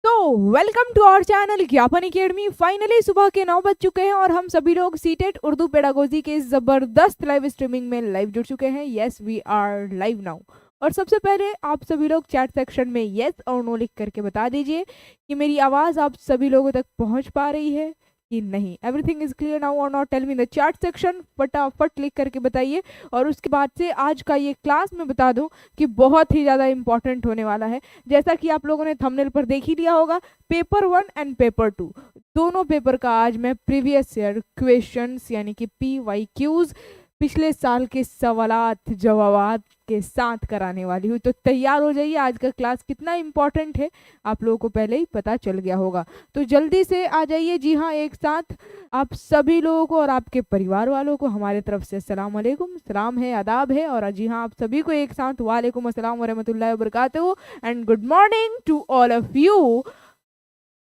तो welcome to our channel Gyapan academy. Finally सुबह के 9 बज चुके हैं और हम सभी लोग सीटेट उर्दू पेडागोजी के इस जबरदस्त लाइव स्ट्रीमिंग में लाइव जुड़ चुके हैं। Yes, we are live now. और सबसे पहले आप सभी लोग चैट सेक्शन में यस और नो लिख करके बता दीजिए कि मेरी आवाज़ आप सभी लोगों तक पहुंच पा रही है कि नहीं। एवरीथिंग इज क्लियर नाउ और not? Tell me in the chat section, फटाफट लिख करके बताइए। और उसके बाद से आज का ये क्लास मैं बता दूं कि बहुत ही ज़्यादा इंपॉर्टेंट होने वाला है। जैसा कि आप लोगों ने थंबनेल पर देख ही लिया होगा, पेपर 1 एंड पेपर 2 दोनों पेपर का आज मैं प्रीवियस ईयर क्वेश्चंस यानी कि PYQs पिछले साल के सवालात जवाबात के साथ कराने वाली हूँ। तो तैयार हो जाइए, आज का क्लास कितना इम्पोर्टेंट है आप लोगों को पहले ही पता चल गया होगा। तो जल्दी से आ जाइए। जी हाँ, एक साथ आप सभी लोगों को और आपके परिवार वालों को हमारे तरफ से अस्सलाम वालेकुम, सलाम है, आदाब है। और जी हाँ, आप सभी को एक साथ वालेकुम अस्सलाम व रहमतुल्लाहि व बरकातहू and good morning to all of you.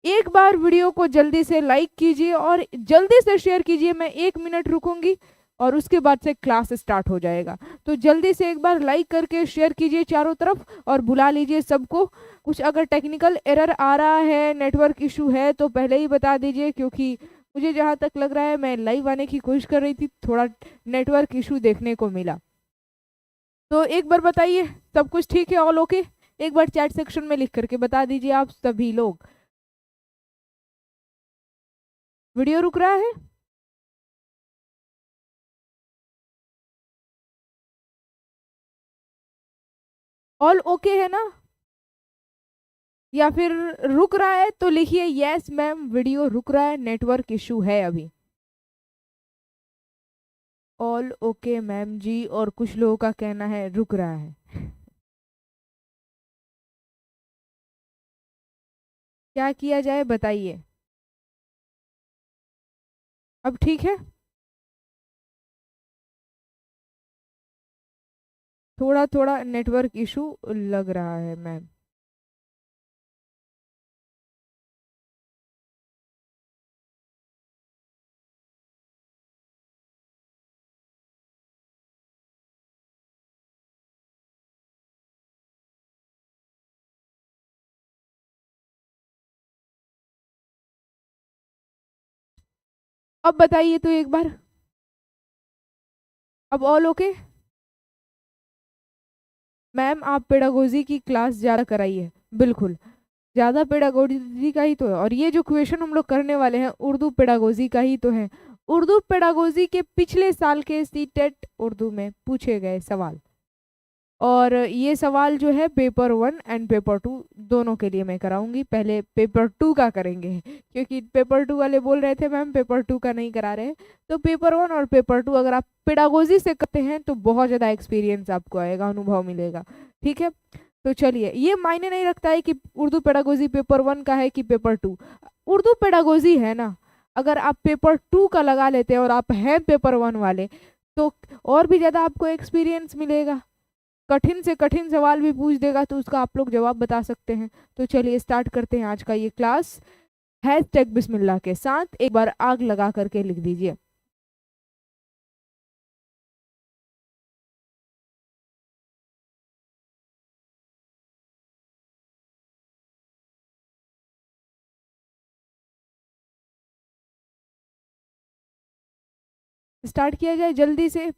एक बार वीडियो को जल्दी से लाइक कीजिए और जल्दी से शेयर कीजिए। मैं 1 मिनट रुकूंगी और उसके बाद से क्लास स्टार्ट हो जाएगा। तो जल्दी से एक बार लाइक करके शेयर कीजिए चारों तरफ और बुला लीजिए सबको। कुछ अगर टेक्निकल एरर आ रहा है, नेटवर्क इशू है तो पहले ही बता दीजिए, क्योंकि मुझे जहाँ तक लग रहा है मैं लाइव आने की कोशिश कर रही थी, थोड़ा नेटवर्क इशू देखने को मिला। तो एक बार बताइए सब कुछ ठीक है, ऑल ओके? एक बार चैट सेक्शन में लिख करके बता दीजिए आप सभी लोग। वीडियो रुक रहा है? ऑल ओके है ना? या फिर रुक रहा है तो लिखिए यस मैम, वीडियो रुक रहा है, नेटवर्क इशू है अभी। ऑल ओके मैम जी। और कुछ लोगों का कहना है रुक रहा है। क्या किया जाए बताइए। अब ठीक है? थोड़ा थोड़ा नेटवर्क इशू लग रहा है मैम। अब बताइए तो एक बार। अब ऑल ओके? मैम आप पेडागोजी की क्लास ज़्यादा कराइए। बिल्कुल, ज़्यादा पेडागोजी का ही तो है। और ये जो क्वेश्चन हम लोग करने वाले हैं उर्दू पेडागोजी का ही तो है। उर्दू पेडागोजी के पिछले साल के सीटेट उर्दू में पूछे गए सवाल। और ये सवाल जो है पेपर 1 एंड पेपर 2 दोनों के लिए मैं कराऊंगी। पहले पेपर 2 का करेंगे क्योंकि पेपर 2 वाले बोल रहे थे मैम पेपर 2 का नहीं करा रहे। तो पेपर 1 और पेपर 2 अगर आप पेडागोजी से करते हैं तो बहुत ज़्यादा एक्सपीरियंस आपको आएगा, अनुभव मिलेगा। ठीक है, तो चलिए, ये मायने नहीं रखता है कि उर्दू पेडागोजी पेपर 1 का है कि पेपर 2। उर्दू पेडागोजी है ना, अगर आप पेपर 2 का लगा लेते हैं और आप हैं पेपर 1 वाले तो और भी ज़्यादा आपको एक्सपीरियंस मिलेगा। कठिन से कठिन सवाल भी पूछ देगा तो उसका आप लोग जवाब बता सकते हैं। तो चलिए स्टार्ट करते हैं आज का ये क्लास। हैशटैग बिस्मिल्लाह के साथ एक बार आग लगा करके लिख दीजिए। स्टार्ट किया जाए जल्दी से।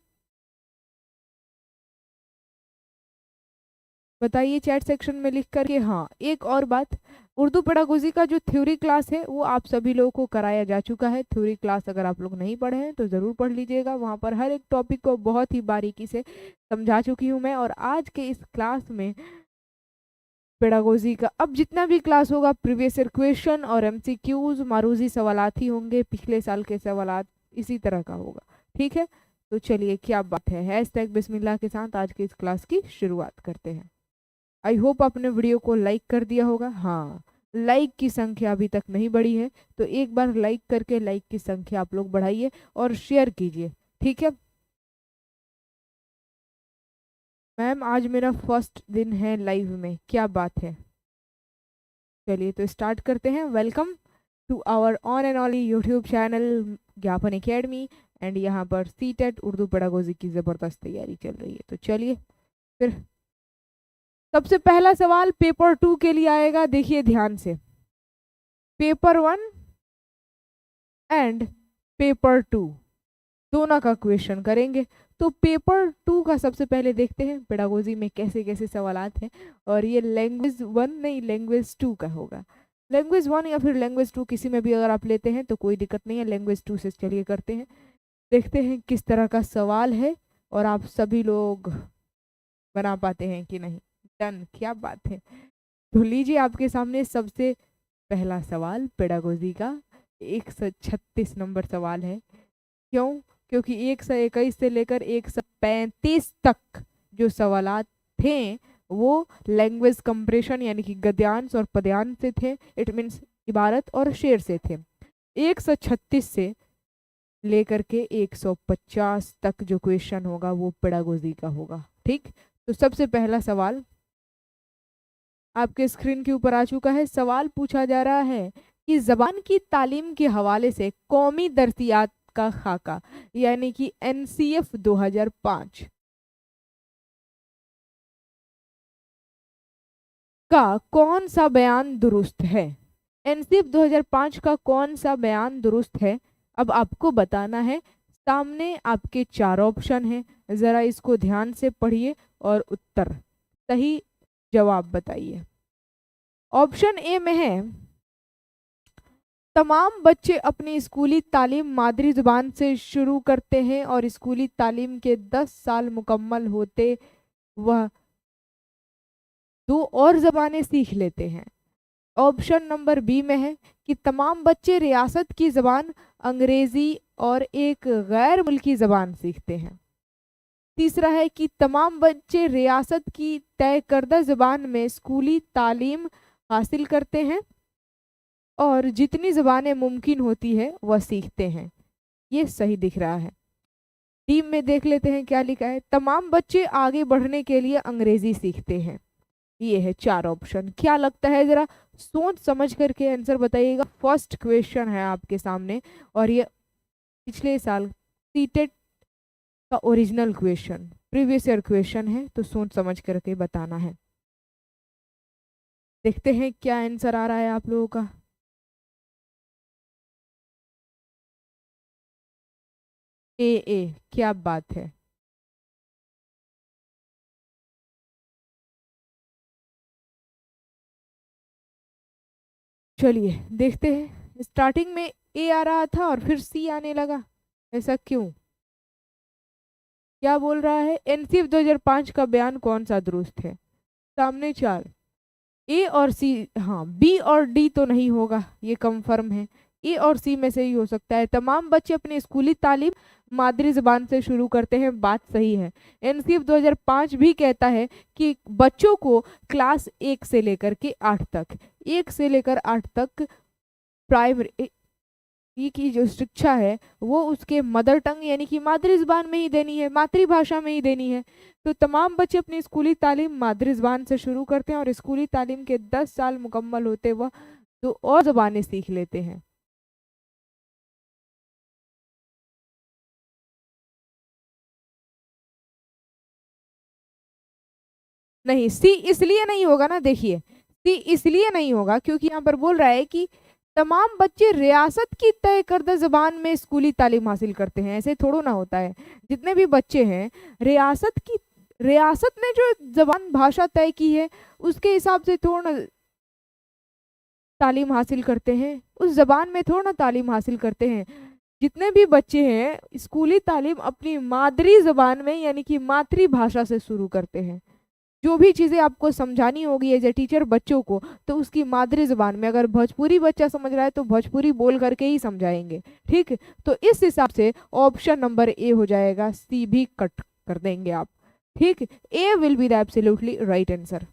बताइए चैट सेक्शन में लिख करके। हाँ, एक और बात, उर्दू पेडागोजी का जो थ्योरी क्लास है वो आप सभी लोगों को कराया जा चुका है। थ्योरी क्लास अगर आप लोग नहीं पढ़े हैं तो ज़रूर पढ़ लीजिएगा, वहाँ पर हर एक टॉपिक को बहुत ही बारीकी से समझा चुकी हूँ मैं। और आज के इस क्लास में पेडागोजी का अब जितना भी क्लास होगा प्रीवियस ईयर क्वेश्चन और MCQs मारूजी सवालात ही होंगे, पिछले साल के सवालात इसी तरह का होगा। ठीक है, तो चलिए क्या बात है, हैशटैग बिस्मिल्लाह के साथ आज की इस क्लास की शुरुआत करते हैं। आई होप आपने वीडियो को लाइक कर दिया होगा। हाँ, लाइक की संख्या अभी तक नहीं बढ़ी है तो एक बार लाइक करके लाइक की संख्या आप लोग बढ़ाइए और शेयर कीजिए। ठीक है मैम, आज मेरा फर्स्ट दिन है लाइव में, क्या बात है। चलिए तो स्टार्ट करते हैं। Welcome to our on and only YouTube channel Gyapan academy. And यहाँ पर सीटेट उर्दू पेडागोजी की ज़बरदस्त तैयारी चल रही है। तो चलिए फिर सबसे पहला सवाल पेपर 2 के लिए आएगा, देखिए ध्यान से। पेपर 1 एंड पेपर 2 दोनों का क्वेश्चन करेंगे। तो पेपर 2 का सबसे पहले देखते हैं पेडागोजी में कैसे कैसे सवालात हैं, और ये लैंग्वेज 1 नहीं, लैंग्वेज 2 का होगा। लैंग्वेज 1 या फिर लैंग्वेज 2 किसी में भी अगर आप लेते हैं तो कोई दिक्कत नहीं है। लैंग्वेज 2 से चलिए करते हैं, देखते हैं किस तरह का सवाल है और आप सभी लोग बना पाते हैं कि नहीं। डन, क्या बात है। तो लीजिए आपके सामने सबसे पहला सवाल पेडागोजी का 136 नंबर सवाल है। क्यों? क्योंकि 121 से लेकर 135 तक जो सवालात थे वो लैंग्वेज कंप्रेशन यानी कि गद्यांश और पद्यांश से थे। इट मीन्स इबारत और शेर से थे। 136 से लेकर के 150 तक जो क्वेश्चन होगा वो पेडागोजी का होगा। ठीक, तो सबसे पहला सवाल आपके स्क्रीन के ऊपर आ चुका है। सवाल पूछा जा रहा है कि जबान की तालीम के हवाले से कौमी दर्सियात का खाका यानी कि एनसीएफ 2005 का कौन सा बयान दुरुस्त है। एनसीएफ 2005 का कौन सा बयान दुरुस्त है, अब आपको बताना है। सामने आपके 4 ऑप्शन हैं, जरा इसको ध्यान से पढ़िए और उत्तर सही जवाब बताइए। ऑप्शन ए में है तमाम बच्चे अपनी स्कूली तालीम मादरी जुबान से शुरू करते हैं और स्कूली तालीम के 10 साल मुकम्मल होते वह 2 और ज़बानें सीख लेते हैं। ऑप्शन नंबर बी में है कि तमाम बच्चे रियासत की ज़बान अंग्रेज़ी और एक गैर मुल्की ज़बान सीखते हैं। तीसरा है कि तमाम बच्चे रियासत की तय करदा ज़बान में स्कूली तालीम हासिल करते हैं और जितनी ज़बानें मुमकिन होती है वह सीखते हैं। ये सही दिख रहा है। डी में देख लेते हैं क्या लिखा है। तमाम बच्चे आगे बढ़ने के लिए अंग्रेजी सीखते हैं। ये है 4 ऑप्शन। क्या लगता है, जरा सोच समझ करके आंसर बताइएगा। फर्स्ट क्वेश्चन है आपके सामने और ये पिछले साल सीटेट का original question, previous year question है, तो सोच समझ करके बताना है। देखते हैं क्या आंसर आ रहा है आप लोगों का। ए, क्या बात है। चलिए देखते हैं। स्टार्टिंग में ए आ रहा था और फिर सी आने लगा, ऐसा क्यों? क्या बोल रहा है? एनसीएफ 2005 का बयान कौन सा दुरुस्त है? सामने 4, ए और सी। हाँ, बी और डी तो नहीं होगा, ये कंफर्म है। ए और सी में से ही हो सकता है। तमाम बच्चे अपनी स्कूली तालीम मादरी ज़बान से शुरू करते हैं, बात सही है। एनसीएफ 2005 भी कहता है कि बच्चों को क्लास 1 से लेकर के 8 तक, 1 से लेकर 8 तक प्राइमरी की जो शिक्षा है वो उसके मदर टंग यानी कि मादरी ज़बान में ही देनी है, मातृभाषा में ही देनी है। तो तमाम बच्चे अपनी स्कूली तालीम मादरी ज़बान से शुरू करते हैं और स्कूली तालीम के 10 साल मुकम्मल होते वह 2 और ज़बानें सीख लेते हैं। नहीं, सी इसलिए नहीं होगा ना, देखिए सी इसलिए नहीं होगा क्योंकि यहाँ पर बोल रहा है कि तमाम बच्चे रियासत की तय करदा ज़बान में स्कूली तालीम हासिल करते हैं। ऐसे थोड़ा ना होता है। जितने भी बच्चे हैं रियासत ने जो ज़बान भाषा तय की है उसके हिसाब से थोड़ा ना तालीम हासिल करते हैं, उस ज़बान में थोड़ा ना तालीम हासिल करते हैं। जितने भी बच्चे हैं स्कूली तालीम अपनी मादरी ज़बान में यानी कि मातृभाषा से शुरू करते हैं। जो भी चीज़ें आपको समझानी होगी एज ए टीचर बच्चों को, तो उसकी मादरी ज़बान में। अगर भोजपुरी बच्चा समझ रहा है तो भोजपुरी बोल करके ही समझाएंगे। ठीक, तो इस हिसाब से ऑप्शन नंबर ए हो जाएगा, सी भी कट कर देंगे आप। ठीक, A will be the absolutely right answer.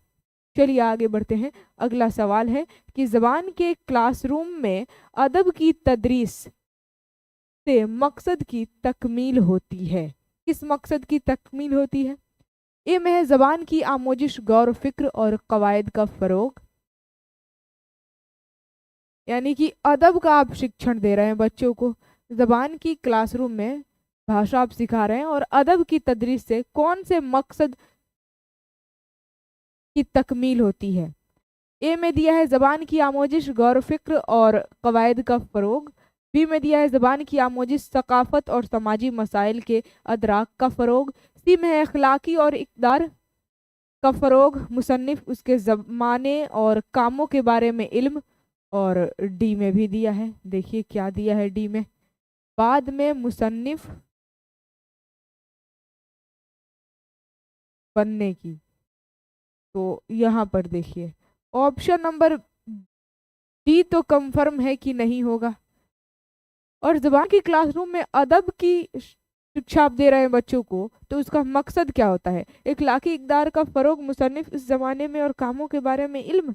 चलिए आगे बढ़ते हैं। अगला सवाल है कि ज़बान के क्लासरूम में अदब की तदरीस से मकसद की तकमील होती है। किस मकसद की तकमील होती है? ए में है ज़बान की आमोजिश, गौर फिक्र और कवायद का फ़रोग, यानी कि अदब का आप शिक्षण दे रहे हैं बच्चों को। ज़बान की क्लासरूम में भाषा आप सिखा रहे हैं और अदब की तदरीस से कौन से मकसद की तकमील होती है? ए में दिया है ज़बान की आमोजिश, गौर फ़िक्र और कवायद का फ़रोग़। बी में दिया है ज़बान की आमोजिश, सकाफ़त और समाजी मसाइल के अदराक का फ़रोग़। सी में है अखलाकी और इक़दार का फ़रोग़, मुसन्निफ़ उसके ज़माने और कामों के बारे में इल्म। और डी में भी दिया है, देखिए क्या दिया है डी में, बाद में मुसन्निफ़ बनने की। तो यहाँ पर देखिए ऑप्शन नंबर डी तो कंफर्म है कि नहीं होगा। और ज़बान की क्लासरूम में अदब की शिक्षा आप दे रहे हैं बच्चों को, तो उसका मकसद क्या होता है? इखलाकी इक़दार का फ़रोग़, मुसन्निफ़ इस ज़माने में और कामों के बारे में इल्म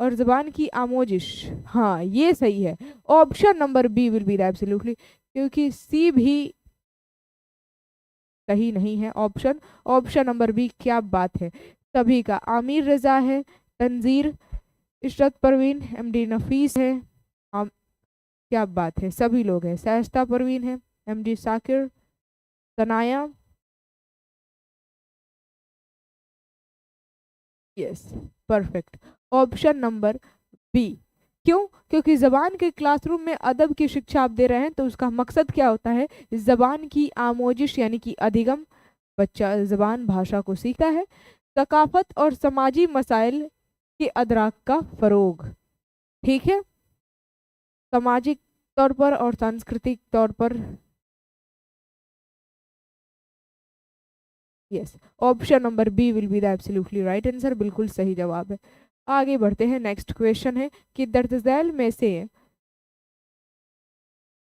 और ज़बान की आमोजिश। हाँ ये सही है, option number B will be the absolutely, क्योंकि सी भी सही नहीं है ऑप्शन। ऑप्शन नंबर बी, क्या बात है। सभी का आमिर रज़ा है, तंजीर, इशरत परवीन, एमडी नफीस है, क्या बात है, सभी लोग हैं, शाइस्ता परवीन है, MD Sakir, Sanaya, yes perfect, option number B. क्यों? क्योंकि ज़बान के क्लासरूम में अदब की शिक्षा आप दे रहे हैं, तो उसका मकसद क्या होता है? ज़बान की आमोजिश यानी कि अधिगम, बच्चा ज़बान भाषा को सीखता है, सकाफत और समाजी मसाइल के अदराक का फ़रोग़। ठीक है, सामाजिक तौर पर और सांस्कृतिक तौर पर, yes option number B will be the absolutely right answer, बिल्कुल सही जवाब है। आगे बढ़ते हैं, नेक्स्ट क्वेश्चन है कि दर्ज झैल में से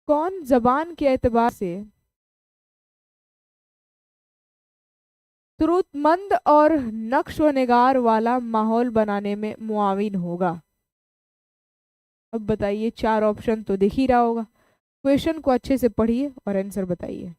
कौन जबान के एतबार से तुरुतमंद और नक्श व निगार वाला माहौल बनाने में मुआविन होगा? अब बताइए, चार ऑप्शन तो दिख ही रहा होगा, क्वेश्चन को अच्छे से पढ़िए और आंसर बताइए।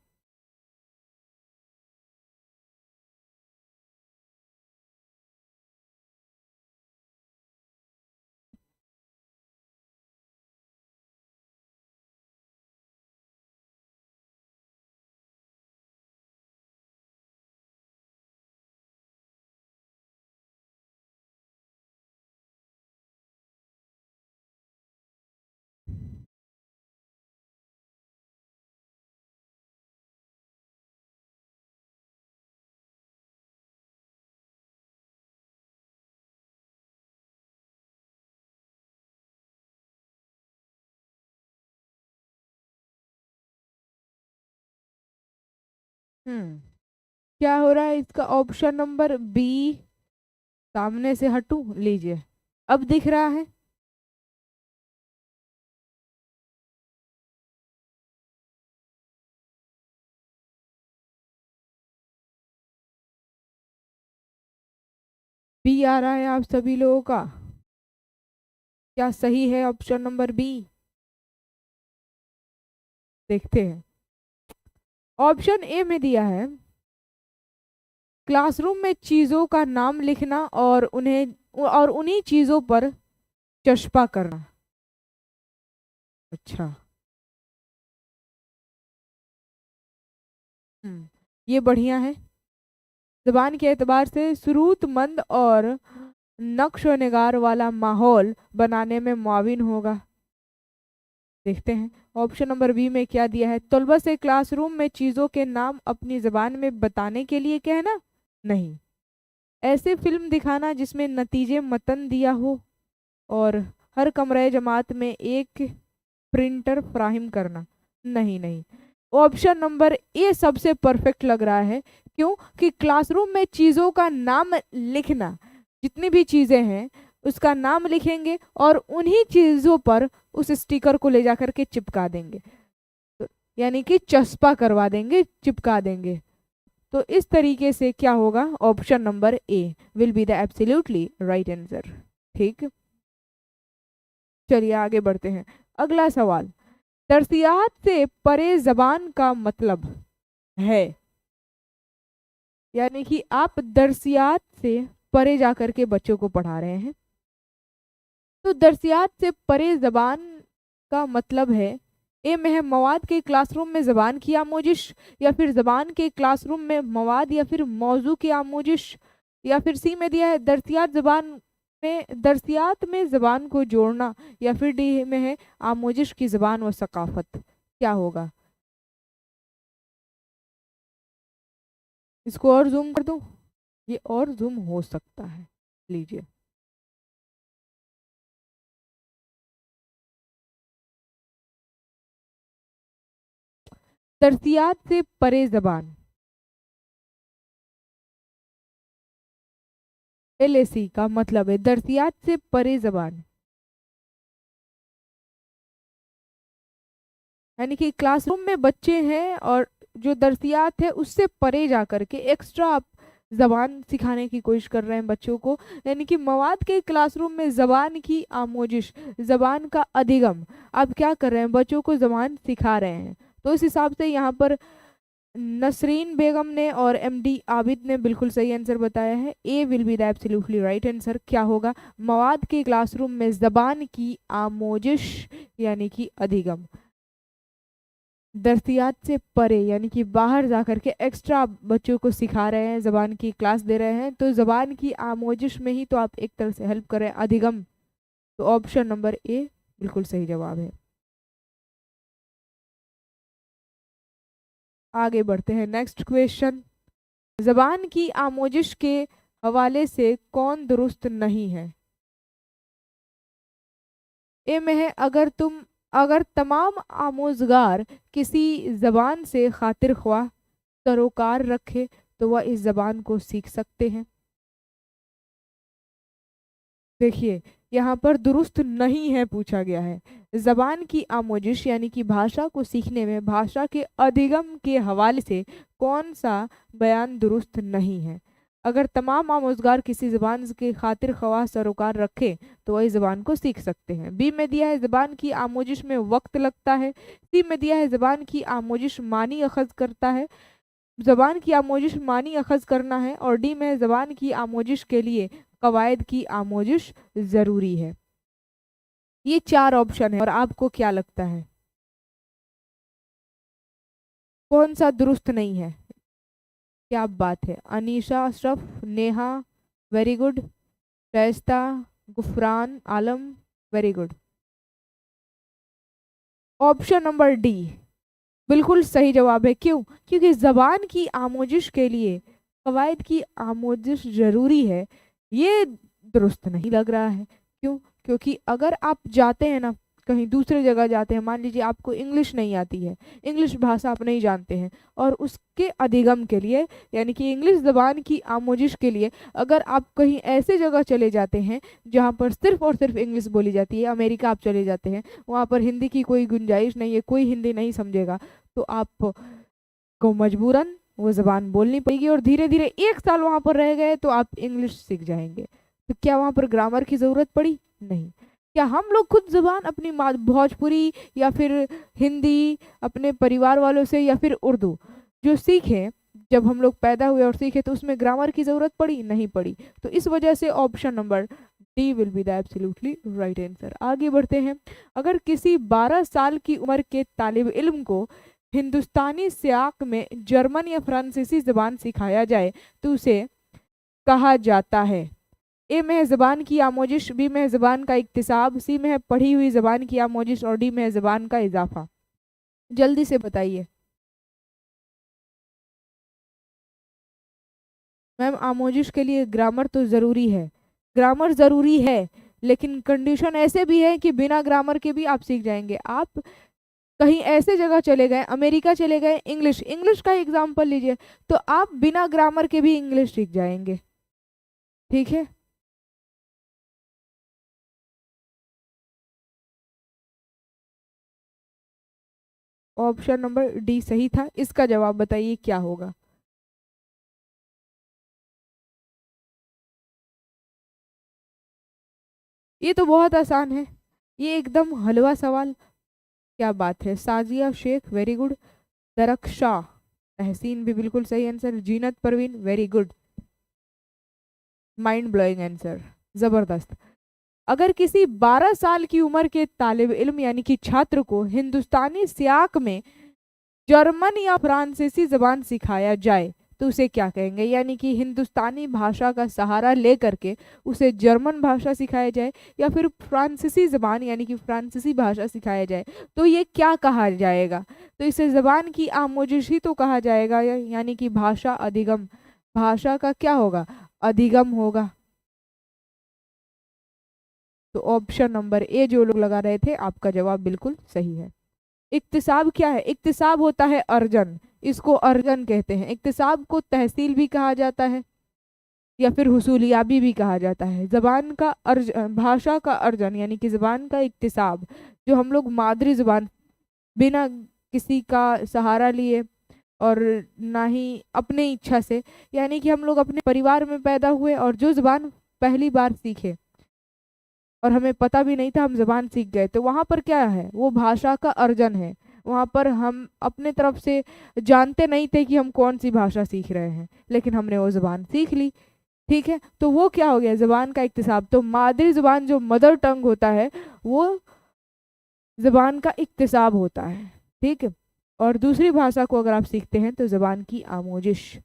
क्या हो रहा है इसका? ऑप्शन नंबर बी, सामने से हटू, लीजिए अब दिख रहा है। बी आ रहा है आप सभी लोगों का? क्या सही है ऑप्शन नंबर बी? देखते हैं। ऑप्शन ए में दिया है क्लासरूम में चीजों का नाम लिखना और उन्हीं चीजों पर चस्पा करना। अच्छा, ये बढ़िया है, ज़बान के एतबार से सुरूतमंद और नक्श व निगार वाला माहौल बनाने में मुआविन होगा। देखते हैं ऑप्शन नंबर बी में क्या दिया है, तलबा से क्लासरूम में चीज़ों के नाम अपनी ज़बान में बताने के लिए कहना। नहीं, ऐसे फिल्म दिखाना जिसमें नतीजे मतन दिया हो और हर कमरे जमात में एक प्रिंटर फ्राहिम करना। नहीं नहीं, ऑप्शन नंबर ए सबसे परफेक्ट लग रहा है। क्यों? कि क्लासरूम में चीज़ों का नाम लिखना, जितनी भी चीज़ें हैं उसका नाम लिखेंगे और उन्हीं चीज़ों पर उस स्टिकर को ले जा करके चिपका देंगे, तो यानी कि चस्पा करवा देंगे, चिपका देंगे। तो इस तरीके से क्या होगा, option number A will be the absolutely right answer. ठीक, चलिए आगे बढ़ते हैं। अगला सवाल, दर्सियात से परे जबान का मतलब है, यानी कि आप दर्सियात से परे जाकर के बच्चों को पढ़ा रहे हैं, तो दर्सियात से परे जबान का मतलब है, ए में है मवाद के क्लासरूम में ज़बान की आमोजिश, या फिर ज़बान के क्लासरूम में मवाद या फिर मौजू की आमोजिश, या फिर सी में दिया है दर्सियात ज़बान में दरसियात में ज़बान को जोड़ना, या फिर डी में है आमोजिश की ज़बान व सकाफ़त। क्या होगा? इसको और ज़ूम कर दूँ? ये और ज़ूम हो सकता है। लीजिए। दरसियात से परे ज़बान, LAC का मतलब है दरसियात से परे ज़बान। यानी कि क्लासरूम में बच्चे हैं और जो दरसियात है उससे परे जा कर के एक्स्ट्रा आप ज़बान सिखाने की कोशिश कर रहे हैं बच्चों को। यानी कि मवाद के क्लासरूम में ज़बान की आमोजिश, ज़बान का अधिगम आप क्या कर रहे हैं? बच्चों को ज़बान सिखा रहे हैं। तो इस हिसाब से यहाँ पर नसरीन बेगम ने और MD आबिद ने बिल्कुल सही आंसर बताया है। A will be the absolutely right answer. क्या होगा? मवाद के क्लासरूम में ज़बान की आमोजिश यानी कि अधिगम। दरसियात से परे यानी कि बाहर जा कर के एक्स्ट्रा आप बच्चों को सिखा रहे हैं, ज़बान की क्लास दे रहे हैं, तो ज़बान की आमोजिश में ही तो आप एक तरह से हेल्प कर रहे हैं, अधिगम। तो ऑप्शन नंबर ए बिल्कुल सही जवाब है। आगे बढ़ते हैं, नेक्स्ट क्वेश्चन। ज़बान की आमोजिश के हवाले से कौन दुरुस्त नहीं है? ए में है अगर तमाम आमोजगार किसी ज़बान से खातिर ख्वाह सरोकार रखे तो वह इस ज़बान को सीख सकते हैं। देखिए, यहाँ पर दुरुस्त नहीं है पूछा गया है। ज़बान की आमोजिश यानी कि भाषा को सीखने में भाषा के अधिगम के हवाले से कौन सा बयान दुरुस्त नहीं है? अगर तमाम आमोजगार किसी ज़बान के खातिर ख्वाह सरोकार रखे तो वही ज़बान को सीख सकते हैं। बी में दिया है ज़बान की आमोजिश में वक्त लगता है। सी में दिया है ज़बान की आमोजिश मानी अखज़ करता है, ज़बान की आमोजिश मानी अखज़ करना है, और डी में ज़बान की आमोजिश के लिए कवायद की आमोजिश ज़रूरी है। ये 4 ऑप्शन है और आपको क्या लगता है कौन सा दुरुस्त नहीं है? क्या बात है! Anisha Ashraf, Neha very good, Shaista, Gufran Alam very good. Option number D बिल्कुल सही जवाब है। क्यों? क्योंकि ज़बान की आमोजिश के लिए कवायद की आमोजिश ज़रूरी है। ये दुरुस्त नहीं लग रहा है। क्यों? क्योंकि अगर आप जाते हैं ना, कहीं दूसरे जगह जाते हैं, मान लीजिए आपको इंग्लिश नहीं आती है, इंग्लिश भाषा आप नहीं जानते हैं, और उसके अधिगम के लिए यानी कि इंग्लिश ज़बान की आमोजिश के लिए अगर आप कहीं ऐसे जगह चले जाते हैं जहाँ पर सिर्फ़ और सिर्फ इंग्लिश बोली जाती है, अमेरिका आप चले जाते हैं, वहाँ पर हिंदी की कोई गुंजाइश नहीं है, कोई हिंदी नहीं समझेगा, तो आप को मजबूरन वो ज़बान बोलनी पड़ेगी, और धीरे धीरे 1 साल वहाँ पर रह गए तो आप इंग्लिश सीख जाएंगे। तो क्या वहाँ पर ग्रामर की ज़रूरत पड़ी? नहीं। क्या हम लोग खुद ज़बान अपनी भोजपुरी या फिर हिंदी अपने परिवार वालों से या फिर उर्दू जो सीखे, जब हम लोग पैदा हुए और सीखे, तो उसमें ग्रामर की ज़रूरत पड़ी? नहीं पड़ी। तो इस वजह से option number D will be the absolutely right answer. आगे बढ़ते हैं। अगर किसी 12 साल की उम्र के तालिब इल्म को हिंदुस्तानी सियाक में जर्मन या फ्रांसीसी ज़बान सिखाया जाए तो उसे कहा जाता है? ए में है ज़बान की आमोजिश, बी में है ज़बान का इक्तिसाब, सी में है पढ़ी हुई ज़बान की आमोजिश, और डी में है ज़बान का इजाफा। जल्दी से बताइए। मैम, आमोजिश के लिए ग्रामर तो ज़रूरी है, ग्रामर ज़रूरी है, लेकिन कंडीशन ऐसे भी है कि बिना ग्रामर के भी आप सीख जाएंगे। आप कहीं ऐसे जगह चले गए, अमेरिका चले गए, इंग्लिश इंग्लिश का एग्जाम्पल लीजिए, तो आप बिना ग्रामर के भी इंग्लिश सीख जाएंगे। ठीक है। ऑप्शन नंबर डी सही था। इसका जवाब बताइए क्या होगा? ये तो बहुत आसान है, ये एकदम हलवा सवाल। क्या बात है! साजिया शेख वेरी गुड, दरख्शा तहसीन भी बिल्कुल सही answer, Zeenat Parveen very good, mind blowing answer, जबरदस्त। अगर किसी 12 साल की उम्र के तालिब इल्म यानी कि छात्र को हिंदुस्तानी सियाक में जर्मन या फ्रांसीसी जबान सिखाया जाए तो उसे क्या कहेंगे? यानी कि हिंदुस्तानी भाषा का सहारा ले करके उसे जर्मन भाषा सिखाया जाए या फिर फ्रांसीसी ज़बान यानी कि फ्रांसीसी भाषा सिखाया जाए, तो ये क्या कहा जाएगा? तो इसे ज़बान की आमोजिश ही तो कहा जाएगा, यानी कि भाषा अधिगम। भाषा का क्या होगा? अधिगम होगा। तो ऑप्शन नंबर ए जो लोग लगा रहे थे, आपका जवाब बिल्कुल सही है। इक्तिसाब क्या है? इक्तिसाब होता है अर्जन, इसको अर्जन कहते हैं। इक्तिसाब को तहसील भी कहा जाता है या फिर हुसूलियाबी भी कहा जाता है। जबान का अर्ज भाषा का अर्जन यानी कि जबान का इक्तिसाब, जो हम लोग मादरी जुबान बिना किसी का सहारा लिए और ना ही अपने इच्छा से, यानी कि हम लोग अपने परिवार में पैदा हुए और जो जुबान पहली बार सीखे और हमें पता भी नहीं था, हम जबान सीख गए, तो वहाँ पर क्या है? वो भाषा का अर्जन है। वहाँ पर हम अपने तरफ से जानते नहीं थे कि हम कौन सी भाषा सीख रहे हैं, लेकिन हमने वो जबान सीख ली। ठीक है, तो वो क्या हो गया? जबान का इक्तिसाब। तो मादरी जुबान जो मदर टंग होता है, वो जबान का इक्तिसाब होता है। ठीक है, और दूसरी भाषा को अगर आप सीखते हैं तो जबान की आमोजिश।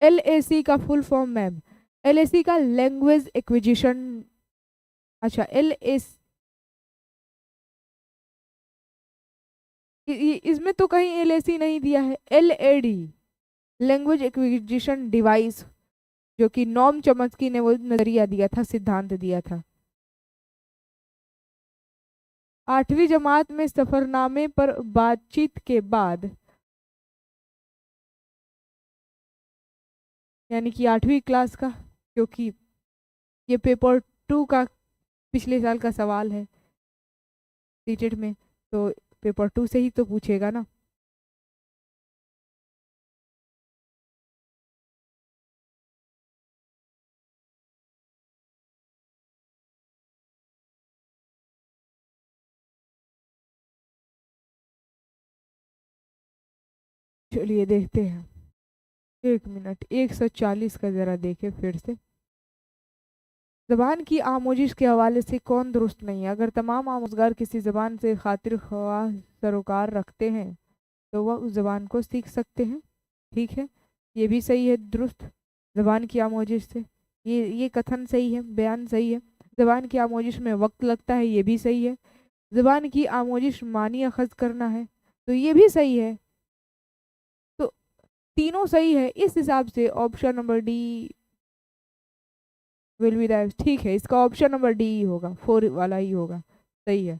LAC का फुल फॉर्म मैम, LAC का लैंग्वेज एक्विजिशन। अच्छा, LAC इसमें तो कहीं LAC नहीं दिया है। LAD लैंग्वेज एक्विजिशन डिवाइस, जो कि नॉम चॉम्स्की ने वो नजरिया दिया था, सिद्धांत दिया था। 8वीं जमात में सफरनामे पर बातचीत के बाद, यानी कि 8वीं क्लास का, क्योंकि ये पेपर 2 का पिछले साल का सवाल है सीटेट में, तो पेपर 2 से ही तो पूछेगा ना। चलिए देखते हैं, 1 मिनट 140 का जरा देखे फिर से। जबान की आमोजिश के हवाले से कौन दुरुस्त नहीं है? अगर तमाम आमोजगार किसी जबान से खातिर ख्वाह सरोकार रखते हैं तो वह उस जबान को सीख सकते हैं। ठीक है, ये भी सही है, दुरुस्त। जबान की आमोजिश से ये कथन सही है, बयान सही है। जबान की आमोजिश में वक्त लगता है, ये भी सही है। जबान की आमोजिश मानी अखज़ करना है, तो ये भी सही है। तो तीनों सही है, इस हिसाब से option number D will be that. ठीक है, इसका ऑप्शन नंबर डी ही होगा, 4 वाला ही होगा, सही है।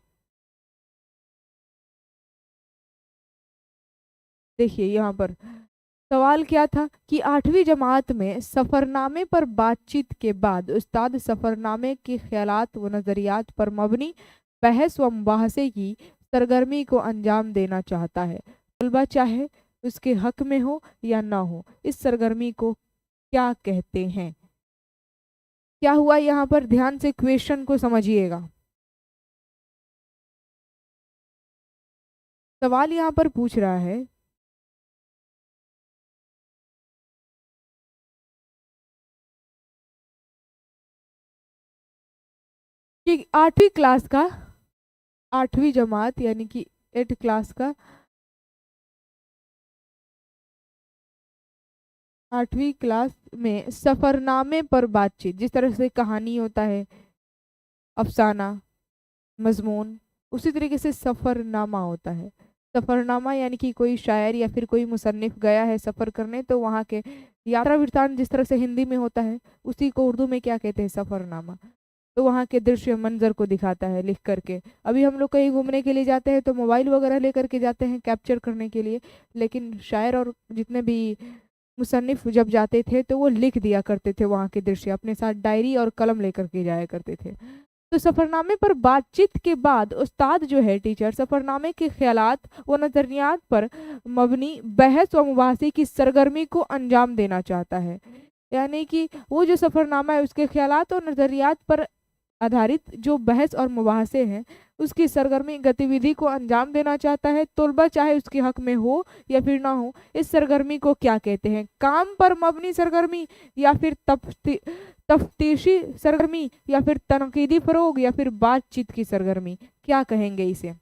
देखिए यहाँ पर सवाल क्या था कि 8वीं जमात में सफरनामे पर बातचीत के बाद उस्ताद सफरनामे के ख्यालात व नज़रियात पर मबनी बहस व मुबाहसे की सरगर्मी को अंजाम देना चाहता है। तलबा चाहे उसके हक में हो या ना हो, इस सरगर्मी को क्या कहते हैं? क्या हुआ यहाँ पर? ध्यान से क्वेश्चन को समझिएगा। सवाल यहाँ पर पूछ रहा है कि 8वीं क्लास का, 8वीं जमात यानी कि 8 क्लास का, 8वीं क्लास में सफरनामे पर बातचीत, जिस तरह से कहानी होता है, अफसाना, मजमून, उसी तरीके से सफरनामा होता है। सफरनामा यानी कि कोई शायर या फिर कोई मुसन्निफ गया है सफर करने, तो वहाँ के यात्रा वृत्तांत जिस तरह से हिंदी में होता है, उसी को उर्दू में क्या कहते हैं? सफरनामा। तो वहाँ के दृश्य मंजर को दिखाता है लिख करके। अभी हम लोग कहीं घूमने के लिए जाते हैं तो मोबाइल वगैरह लेकर के जाते हैं कैप्चर करने के लिए, लेकिन शायर और जितने भी मुसन्निफ जब जाते थे तो वो लिख दिया करते थे वहाँ के दृश्य, अपने साथ डायरी और कलम लेकर के जाया करते थे। तो सफरनामे पर बातचीत के बाद उस्ताद जो है, टीचर, सफरनामे के ख्यालात व नजरियात पर मबनी बहस व मुबाहसे की सरगर्मी को अंजाम देना चाहता है। यानी कि वो जो सफरनामा है उसके ख्यालात और नजरियात पर आधारित जो बहस और मुबाहसे हैं, उसकी सरगर्मी गतिविधि को अंजाम देना चाहता है। तलबा चाहे उसके हक में हो या फिर ना हो, इस सरगर्मी को क्या कहते हैं? काम पर मबनी सरगर्मी या फिर तफ्तीशी सरगर्मी या फिर तनकीदी फरोग या फिर बातचीत की सरगर्मी, क्या कहेंगे इसे?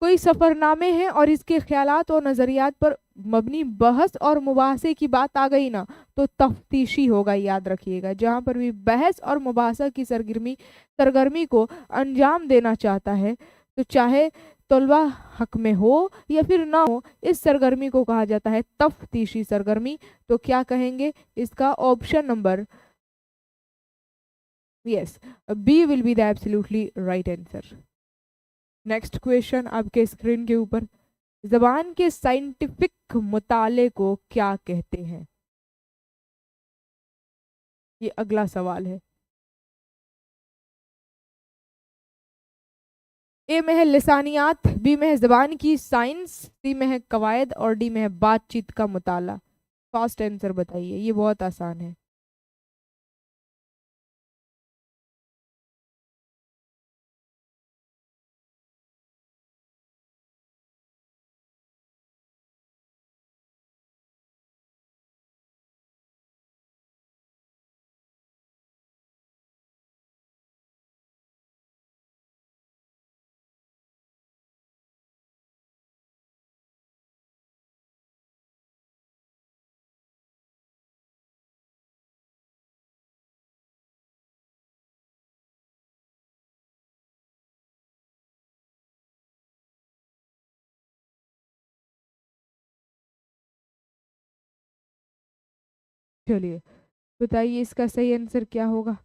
कोई सफरनामे हैं और इसके ख्यालात और नज़रियात पर मबनी बहस और मुबाहसे की बात आ गई ना, तो तफ्तीशी होगा, याद रखिएगा। जहाँ पर भी बहस और मुबाहसा की सरगर्मी को अंजाम देना चाहता है, तो चाहे तलबा हक में हो या फिर ना हो, इस सरगर्मी को कहा जाता है तफ्तीशी सरगर्मी। तो क्या कहेंगे इसका? Option number, yes, B will be the absolutely right answer. Next question आपके स्क्रीन के ऊपर, जबान के साइंटिफिक मुताले को क्या कहते हैं? ये अगला सवाल है। ए में है लिसानियात, बी में है जबान की साइंस, सी में है कवायद और डी में है बातचीत का मुताला। फास्ट आंसर बताइए, ये बहुत आसान है। चलिए बताइए इसका सही आंसर क्या होगा।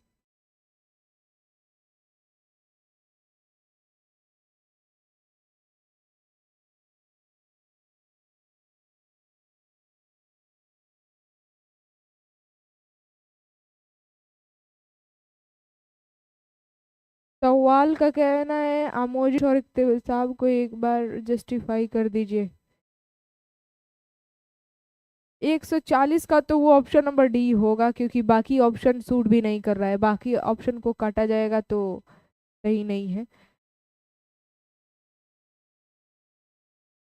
सवाल का कहना है आमोजिश और इक्तिसाब को एक बार जस्टिफाई कर दीजिए। 140 का तो वो ऑप्शन नंबर डी होगा, क्योंकि बाकी ऑप्शन सूट भी नहीं कर रहा है, बाकी ऑप्शन को काटा जाएगा तो सही नहीं है।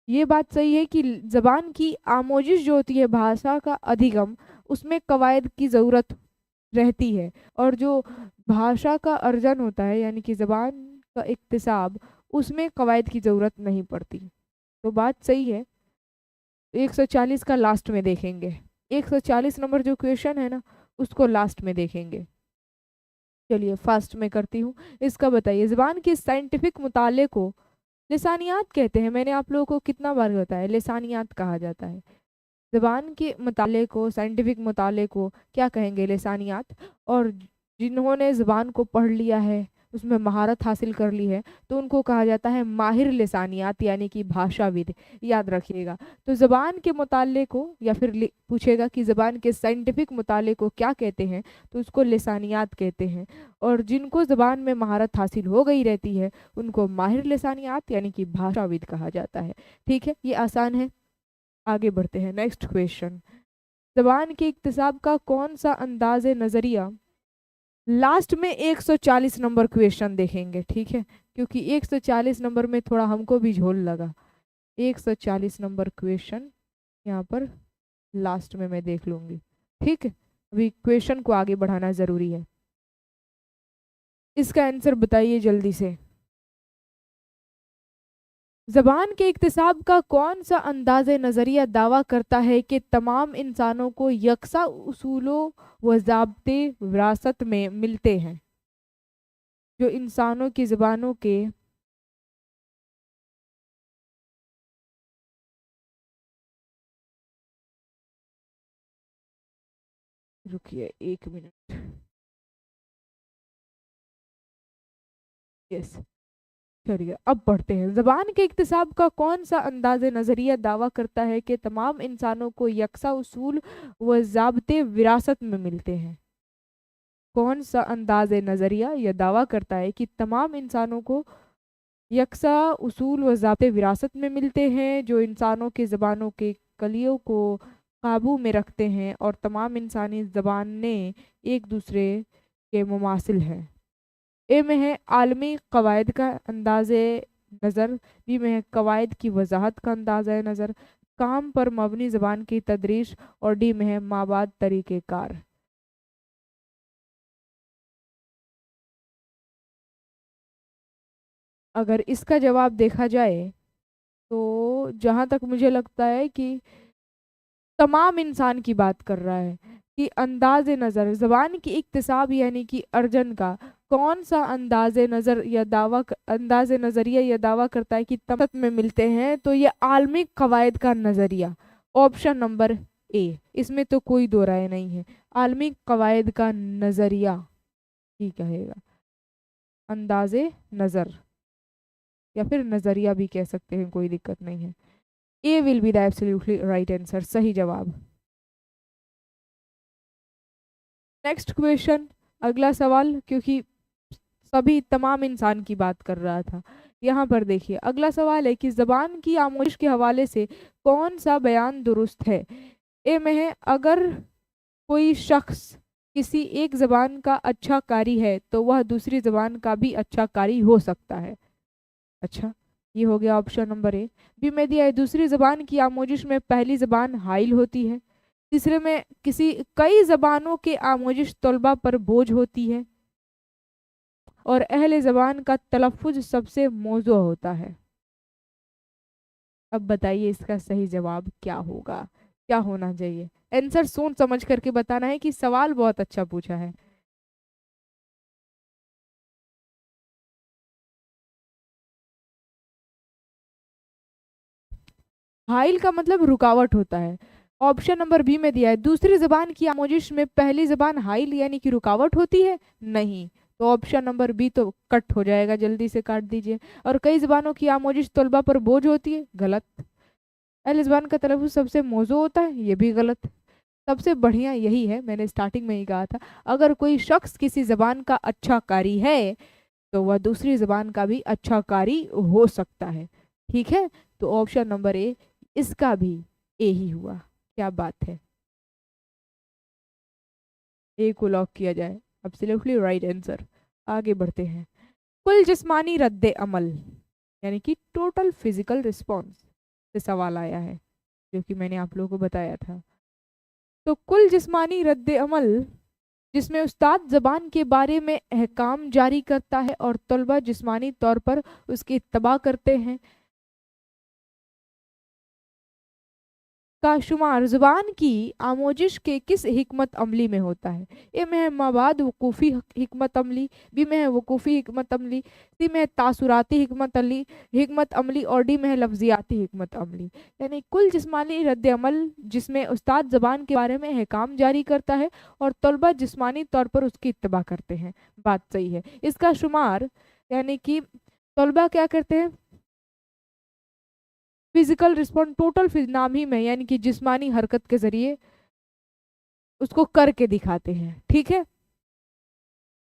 ये बात सही है कि जबान की आमोजिश जो होती है, भाषा का अधिगम, उसमें कवायद की ज़रूरत रहती है। और जो भाषा का अर्जन होता है, यानी कि जबान का इक्तिसाब, उसमें कवायद की ज़रूरत नहीं पड़ती। तो बात सही है। 140 का लास्ट में देखेंगे, 140 नंबर जो क्वेश्चन है ना, उसको लास्ट में देखेंगे। चलिए फास्ट में करती हूँ। इसका बताइए, ज़बान के साइंटिफिक मुताले को लिसानियात कहते हैं। मैंने आप लोगों को कितना बार बताया, लिसानियात कहा जाता है। ज़बान के मुताले को, साइंटिफिक मुताले को क्या कहेंगे? लिसानियात। और जिन्होंने ज़बान को पढ़ लिया है, उसमें महारत हासिल कर ली है, तो उनको कहा जाता है माहिर लिसानियात, यानी कि भाषाविद। याद रखिएगा। तो ज़बान के मुताले को, या फिर पूछेगा कि ज़बान के साइंटिफिक मुताले को क्या कहते हैं, तो उसको लिसानियात कहते हैं। और जिनको ज़बान में महारत हासिल हो गई रहती है, उनको माहिर लिसानियात यानी कि भाषाविद कहा जाता है। ठीक है, ये आसान है। आगे बढ़ते हैं। नेक्स्ट क्वेश्चन, जबान के इक्तिसाब का कौन सा अंदाज नज़रिया, लास्ट में 140 नंबर क्वेश्चन देखेंगे, ठीक है, क्योंकि 140 नंबर में थोड़ा हमको भी झोल लगा। 140 नंबर क्वेश्चन यहाँ पर लास्ट में मैं देख लूंगी, ठीक है। अभी क्वेश्चन को आगे बढ़ाना ज़रूरी है। इसका आंसर बताइए जल्दी से। ज़बान के इक्तिसाब का कौन सा अंदाज़ नज़रिया दावा करता है कि तमाम इंसानों को यकसा उसूलों व ज़ाब्ते विरासत में मिलते हैं? जो इंसानों की ज़बानों के, रुकिए 1 मिनट, यस, चलिए अब पढ़ते हैं। ज़बान के इक्तिसाब का कौन सा अंदाज़ नज़रिया दावा करता है कि तमाम इंसानों को यकसा उसूल व ज़ाब्ते विरासत में मिलते हैं? कौन सा अंदाज़ नज़रिया यह दावा करता है कि तमाम इंसानों को यकसा उसूल व ज़ाब्ते विरासत में मिलते हैं, जो इंसानों की ज़बानों के कलियों को काबू में रखते हैं, और तमाम इंसानी ज़बानें एक दूसरे के मुमासिल हैं? ए में है आलमी कवायद का अंदाज़ नज़र, बी में है कवायद की वजाहत का अंदाज़ नज़र, काम पर मबनी ज़बान की तदरीस, और डी में है माबाद तरीक़ेकार। अगर इसका जवाब देखा जाए तो जहाँ तक मुझे लगता है कि तमाम इंसान की बात कर रहा है कि अंदाज नज़र ज़बान की इक्तिसाब यानी कि अर्जन का कौन सा अंदाज नज़र या अंदाज नज़रिया या दावा करता है कि तमत में मिलते हैं, तो ये आलमी कवायद का नज़रिया, ऑप्शन नंबर ए, इसमें तो कोई दो राय नहीं है। आलमी कवायद का नज़रिया ही कहेगा, अंदाजे नज़र या फिर नज़रिया भी कह सकते हैं, कोई दिक्कत नहीं है। A will be the absolutely right answer, सही जवाब। नेक्स्ट क्वेश्चन, अगला सवाल, क्योंकि सभी तमाम इंसान की बात कर रहा था। यहाँ पर देखिए अगला सवाल है कि जबान की आमोश के हवाले से कौन सा बयान दुरुस्त है। ए में है, अगर कोई शख्स किसी एक जबान का अच्छा कारी है तो वह दूसरी जबान का भी अच्छा कारी हो सकता है। अच्छा, ये हो गया ऑप्शन नंबर ए। बी में दिया है, दूसरी जबान की आमोजिश में पहली जबान हाइल होती है। तीसरे में, किसी कई जबानों के आमोजिश तलबा पर बोझ होती है। और अहले ज़बान का तलफ़ुज़ सबसे मौज़ू होता है। अब बताइए इसका सही जवाब क्या होगा, क्या होना चाहिए। आंसर सोच समझ करके बताना है कि सवाल बहुत अच्छा पूछा है। हाइल का मतलब रुकावट होता है। ऑप्शन नंबर बी में दिया है, दूसरी जबान की आमोजिश में पहली जबान हाइल यानी कि रुकावट होती है, नहीं। तो ऑप्शन नंबर बी तो कट हो जाएगा, जल्दी से काट दीजिए। और कई जबानों की आमोजिश तलबा पर बोझ होती है, गलत। अहले ज़बान का तलफ़ुज़ सबसे मौज़ू होता है, ये भी गलत। सबसे बढ़िया यही है, मैंने स्टार्टिंग में ही कहा था, अगर कोई शख्स किसी जबान का अच्छा कारी है तो वह दूसरी जबान का भी अच्छा कारी हो सकता है। ठीक है, तो ऑप्शन नंबर ए, इसका भी ए ही हुआ। क्या बात है, ए को लॉक किया जाए, एब्सोल्युटली राइट आंसर। आगे बढ़ते हैं। कुल जिस्मानी रद्द अमल यानी कि टोटल फिजिकल रिस्पॉन्स से सवाल आया है, जो कि मैंने आप लोगों को बताया था। तो कुल जिस्मानी रद्द अमल जिसमें उस्ताद ज़बान के बारे में अहकाम जारी करता है और तलबा जिस्मानी तौर पर उसकी इत्तबा करते हैं, का शुमार ज़ुबान की आमोजिश के किस हिकमत अमली में होता है। ए में है मवाद वकूफ़ी हिकमत अमली, बी में है वकूफ़ी हिकमत अमली, सी में है तासुराती हिकमत अमली और डी में है लफ्जियाती हिकमत अमली। यानी कुल जिस्मानी रद्द अमल जिसमें उस्ताद ज़बान के बारे में अहकाम जारी करता है और तलबा जिस्मानी तौर पर उसकी इत्तबा करते हैं, बात सही है। इसका शुमार यानी कि तलबा क्या करते हैं, फिजिकल रिस्पॉन्ड टोटल नाम ही में यानी कि जिस्मानी हरकत के जरिए उसको करके दिखाते हैं। ठीक है,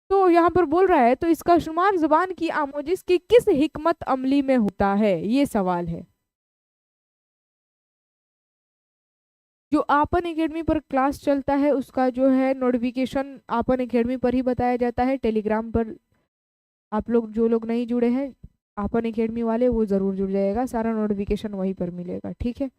तो यहाँ पर बोल रहा है, तो इसका शुमार जुबान की आमोजिश की किस हिकमत अमली में होता है, ये सवाल है। जो आपन एकेडमी पर क्लास चलता है उसका जो है नोटिफिकेशन आपन एकेडमी पर ही बताया जाता है, टेलीग्राम पर आप लोग जो लोग नहीं जुड़े हैं आपन एकेडमी वाले, वो जरूर जुड़ जाएगा, सारा नोटिफिकेशन वहीं पर मिलेगा। ठीक है,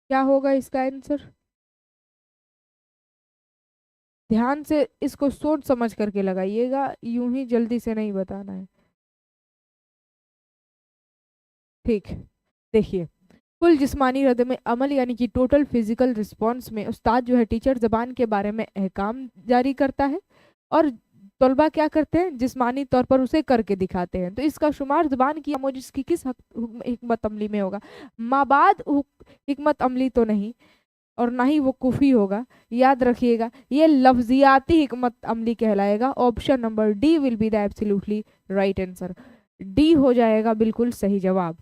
क्या होगा इसका आंसर। ध्यान से इसको सोच समझ करके लगाइएगा, यूं ही जल्दी से नहीं बताना है। ठीक, देखिए, कुल जिस्मानी रद्द में अमल यानी कि टोटल फिजिकल रिस्पॉन्स में उस्ताद जो है टीचर जबान के बारे में अहकाम जारी करता है और तलबा क्या करते हैं, जिस्मानी तौर पर उसे करके दिखाते हैं। तो इसका शुमार जुबान की आमोजिश की किस हिकमत अमली में होगा। माबाद हिकमत अमली तो नहीं, और ना ही वो कुफी होगा। याद रखिएगा, ये लफ्जियाती हिकमत अमली कहलाएगा। Option number D will be the absolutely right answer. D हो जाएगा बिल्कुल सही जवाब।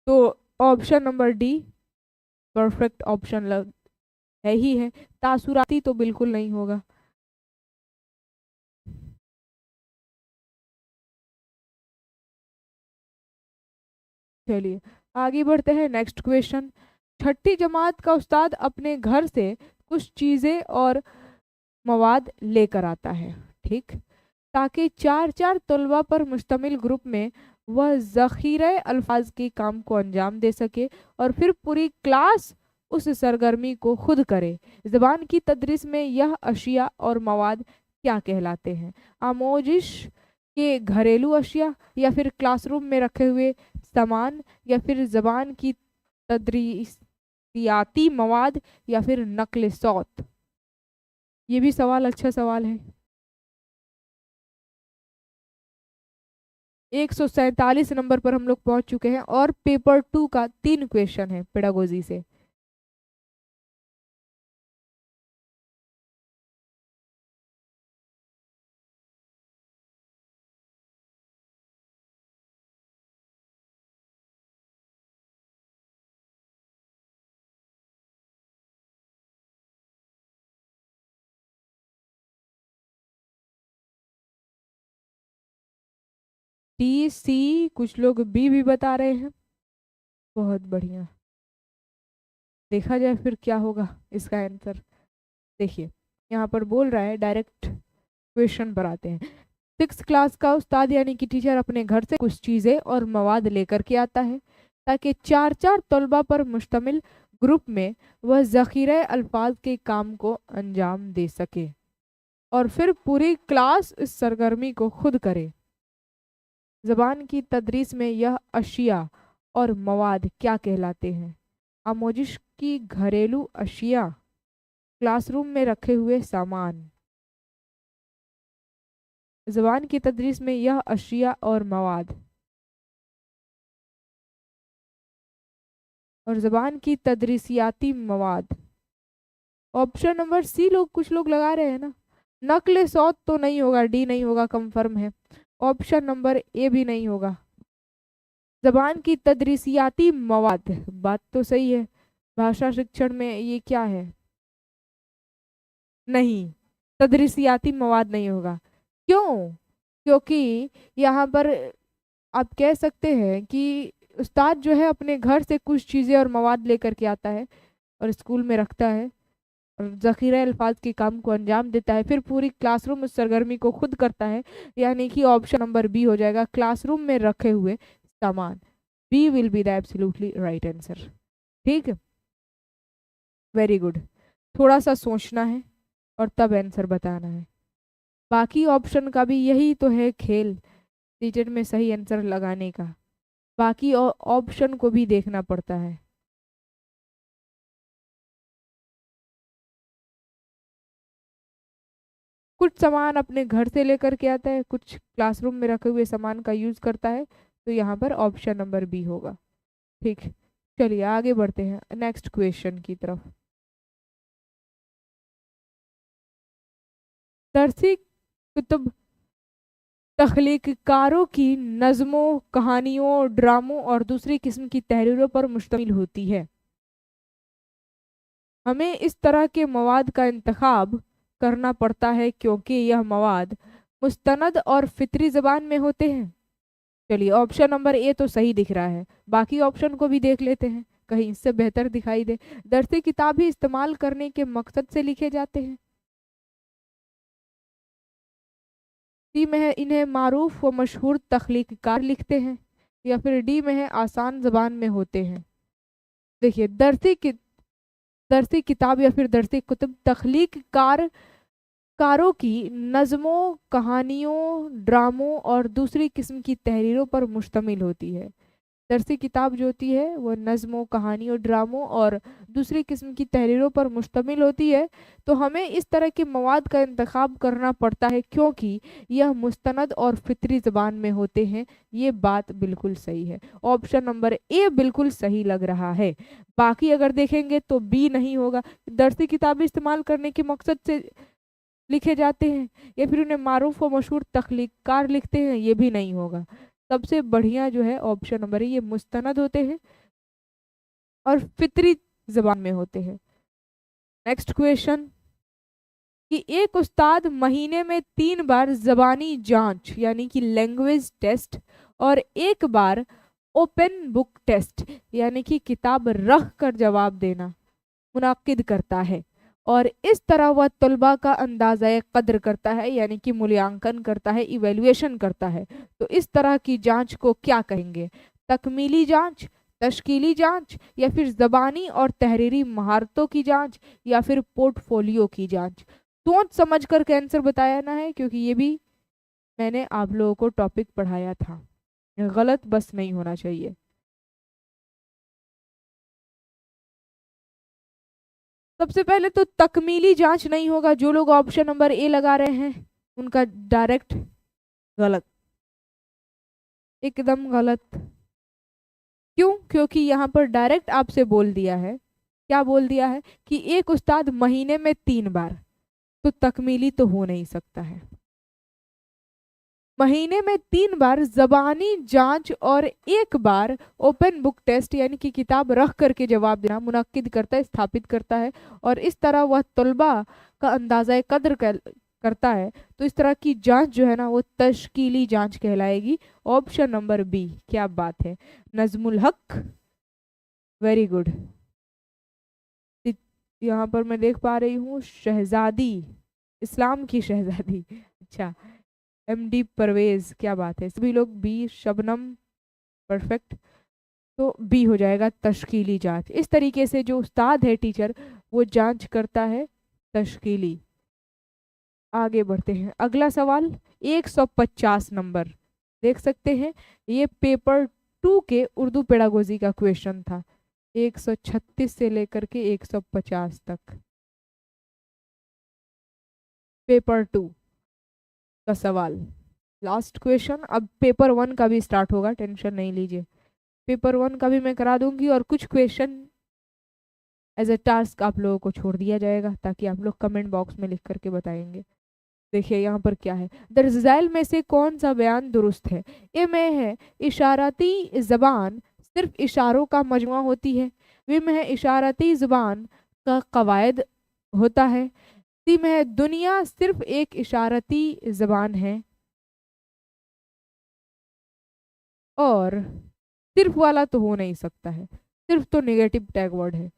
तो option number D perfect option है ही है। तासुराती तो बिल्कुल नहीं होगा। चलिए आगे बढ़ते हैं। नेक्स्ट क्वेश्चन, छठी जमात का उस्ताद अपने घर से कुछ चीज़ें और मवाद लेकर आता है, ठीक, ताकि चार चार तलबा पर मुश्तमिल ग्रुप में वह ज़ख़ीरे अल्फाज के काम को अंजाम दे सके और फिर पूरी क्लास उस सरगर्मी को खुद करे। ज़बान की तदरीस में यह अशिया और मवाद क्या कहलाते हैं? आमोजिश के घरेलू अशिया, या फिर क्लासरूम में रखे हुए सामान, या फिर ज़बान की तदरीसियाती मवाद, या फिर नकल सौत। ये भी सवाल अच्छा सवाल है। 147 नंबर पर हम लोग पहुंच चुके हैं और पेपर 2 का 3 क्वेश्चन है पेडागोजी से। डी सी, कुछ लोग बी भी बता रहे हैं। बहुत बढ़िया, देखा जाए फिर क्या होगा इसका आंसर। देखिए यहाँ पर बोल रहा है, डायरेक्ट क्वेश्चन पर आते हैं। 6 क्लास का उस्ताद यानी कि टीचर अपने घर से कुछ चीज़ें और मवाद लेकर के आता है ताकि चार चार तलबा पर मुश्तमिल ग्रुप में वह ज़ख़ीरे अल्फाज के काम को अंजाम दे सके और फिर पूरी क्लास इस सरगर्मी को खुद करे। ज़बान की तदरीस में यह अशिया और मवाद क्या कहलाते हैं? आमोजिश की घरेलू अशिया, क्लासरूम में रखे हुए सामान। ज़बान की तदरीस में यह अशिया और मवाद, और ज़बान की तदरीसियाती मवाद। ऑप्शन नंबर सी लोग, कुछ लोग लगा रहे हैं ना। नक्ल सौत तो नहीं होगा, डी नहीं होगा, कंफर्म है। ऑप्शन नंबर ए भी नहीं होगा। ज़बान की तदरीसियाती मवाद, बात तो सही है। भाषा शिक्षण में ये क्या है? नहीं, तदरीसियाती मवाद नहीं होगा। क्यों? क्योंकि यहाँ पर आप कह सकते हैं कि उस्ताद जो है अपने घर से कुछ चीज़ें और मवाद लेकर के आता है और स्कूल में रखता है और ज़ख़ीरा अल्फाज के काम को अंजाम देता है, फिर पूरी क्लासरूम उस सरगर्मी को खुद करता है। यानी कि ऑप्शन नंबर बी हो जाएगा, क्लासरूम में रखे हुए सामान। B will be the absolutely right answer. ठीक है, वेरी गुड। थोड़ा सा सोचना है और तब आंसर बताना है। बाकी ऑप्शन का भी यही तो है खेल, सीटेट में सही आंसर लगाने का। बाकी ऑप्शन को भी देखना पड़ता है। कुछ सामान अपने घर से लेकर के आता है, कुछ क्लासरूम में रखे हुए सामान का यूज करता है, तो यहाँ पर ऑप्शन नंबर बी होगा। ठीक, चलिए आगे बढ़ते हैं नेक्स्ट क्वेश्चन की तरफ। दरसी कुतुब तख्लीक़कारों की नज़मों, कहानियों, ड्रामों और दूसरी किस्म की तहरीरों पर मुश्तमिल होती है। हमें इस तरह के मवाद का इंतखाब करना पड़ता है क्योंकि यह मवाद मुस्तनद और फितरी ज़बान में होते हैं। चलिए ऑप्शन नंबर ए तो सही दिख रहा है, बाकी ऑप्शन को भी देख लेते हैं, कहीं इससे बेहतर दिखाई दे। दरसी किताब ही इस्तेमाल करने के मकसद से लिखे जाते हैं। सी में है इन्हें मारूफ व मशहूर तख्लीक़कार लिखते हैं, या फिर डी में है आसान ज़बान में होते हैं। देखिए दरसी किताब या फिर दरसी कुतुब तख्लीक़कार कारों की नज़मों, कहानियों, ड्रामों और दूसरी किस्म की तहरीरों पर मुश्तमिल होती है। दरसी किताब जो होती है वो नज़मों, कहानियों, ड्रामों और दूसरी किस्म की तहरीरों पर मुश्तमिल होती है। तो हमें इस तरह के मवाद का इंतखाब करना पड़ता है क्योंकि यह मुस्तनद और फितरी ज़बान में होते हैं। ये बात बिल्कुल सही है, ऑप्शन नंबर ए बिल्कुल सही लग रहा है। बाकी अगर देखेंगे तो बी नहीं होगा, दरसी किताबें इस्तेमाल करने के मकसद से लिखे जाते हैं, या फिर उन्हें मारूफ व मशहूर तख्लीक़कार लिखते हैं, ये भी नहीं होगा। सबसे बढ़िया जो है ऑप्शन नंबर है, ये मुस्तनद होते हैं और फितरी ज़बान में होते हैं। नेक्स्ट क्वेश्चन, कि एक उस्ताद महीने में 3 बार ज़बानी जांच यानी कि लैंग्वेज टेस्ट और 1 बार ओपन बुक टेस्ट यानी कि किताब रख कर जवाब देना मुनाकिद करता है, और इस तरह वह तलबा का अंदाज़ा कद्र करता है यानी कि मूल्यांकन करता है, इवेल्युएशन करता है। तो इस तरह की जांच को क्या कहेंगे? तकमीली जांच, तश्कीली जांच, या फिर ज़बानी और तहरीरी महारतों की जांच, या फिर पोर्टफोलियो की जांच? सोच समझ कर के आंसर बताना है, क्योंकि ये भी मैंने आप लोगों को टॉपिक पढ़ाया था। गलत बस नहीं होना चाहिए। सबसे पहले तो तकमीली जांच नहीं होगा। जो लोग ऑप्शन नंबर ए लगा रहे हैं उनका डायरेक्ट गलत, एकदम गलत। क्यों? क्योंकि यहाँ पर डायरेक्ट आपसे बोल दिया है, क्या बोल दिया है कि एक उस्ताद महीने में 3 बार, तो तकमीली तो हो नहीं सकता है। महीने में 3 बार जबानी जांच और 1 बार ओपन बुक टेस्ट यानी कि किताब रख करके जवाब देना मुनक्किद करता है, स्थापित करता है, और इस तरह वह तलबा का अंदाज़ा कद्र करता है। तो इस तरह की जांच जो है ना वो तश्कीली जांच कहलाएगी। ऑप्शन नंबर बी, क्या बात है, नजमुल हक, वेरी गुड। यहाँ पर मैं देख पा रही हूँ शहजादी, इस्लाम की शहजादी, अच्छा, एमडी परवेज, क्या बात है, सभी लोग बी। शबनम, परफेक्ट। तो बी हो जाएगा तश्कीली जांच। इस तरीके से जो उस्ताद है, टीचर, वो जांच करता है तश्कीली। आगे बढ़ते हैं, अगला सवाल 150 नंबर देख सकते हैं। ये पेपर 2 के उर्दू पेडागोजी का क्वेश्चन था, 136 से लेकर के 150 तक। पेपर 2 का सवाल, लास्ट क्वेश्चन। अब पेपर 1 का भी स्टार्ट होगा, टेंशन नहीं लीजिए। पेपर 1 का भी मैं करा दूंगी, और कुछ क्वेश्चन एज ए टास्क आप लोगों को छोड़ दिया जाएगा, ताकि आप लोग कमेंट बॉक्स में लिख करके बताएंगे। देखिए यहाँ पर क्या है, दरअसल में से कौन सा बयान दुरुस्त है? ए में है इशारती ज़बान सिर्फ इशारों का मजमुआ होती है। बी में है इशारती ज़बान का कवायद होता है। सी में है दुनिया सिर्फ एक इशारती ज़बान है। और सिर्फ वाला तो हो नहीं सकता है, सिर्फ तो नेगेटिव टैग वर्ड है।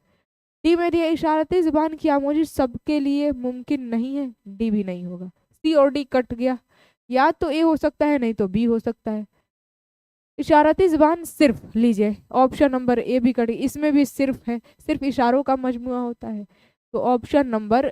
डी में दिया इशारती ज़बान की आमोजिश सबके लिए मुमकिन नहीं है, डी भी नहीं होगा। सी और डी कट गया, या तो ए हो सकता है, नहीं तो बी हो सकता है। इशारती ज़बान सिर्फ लीजिए, ऑप्शन नंबर ए भी कट, इसमें भी सिर्फ है, सिर्फ इशारों का मजमुआ होता है, तो ऑप्शन नंबर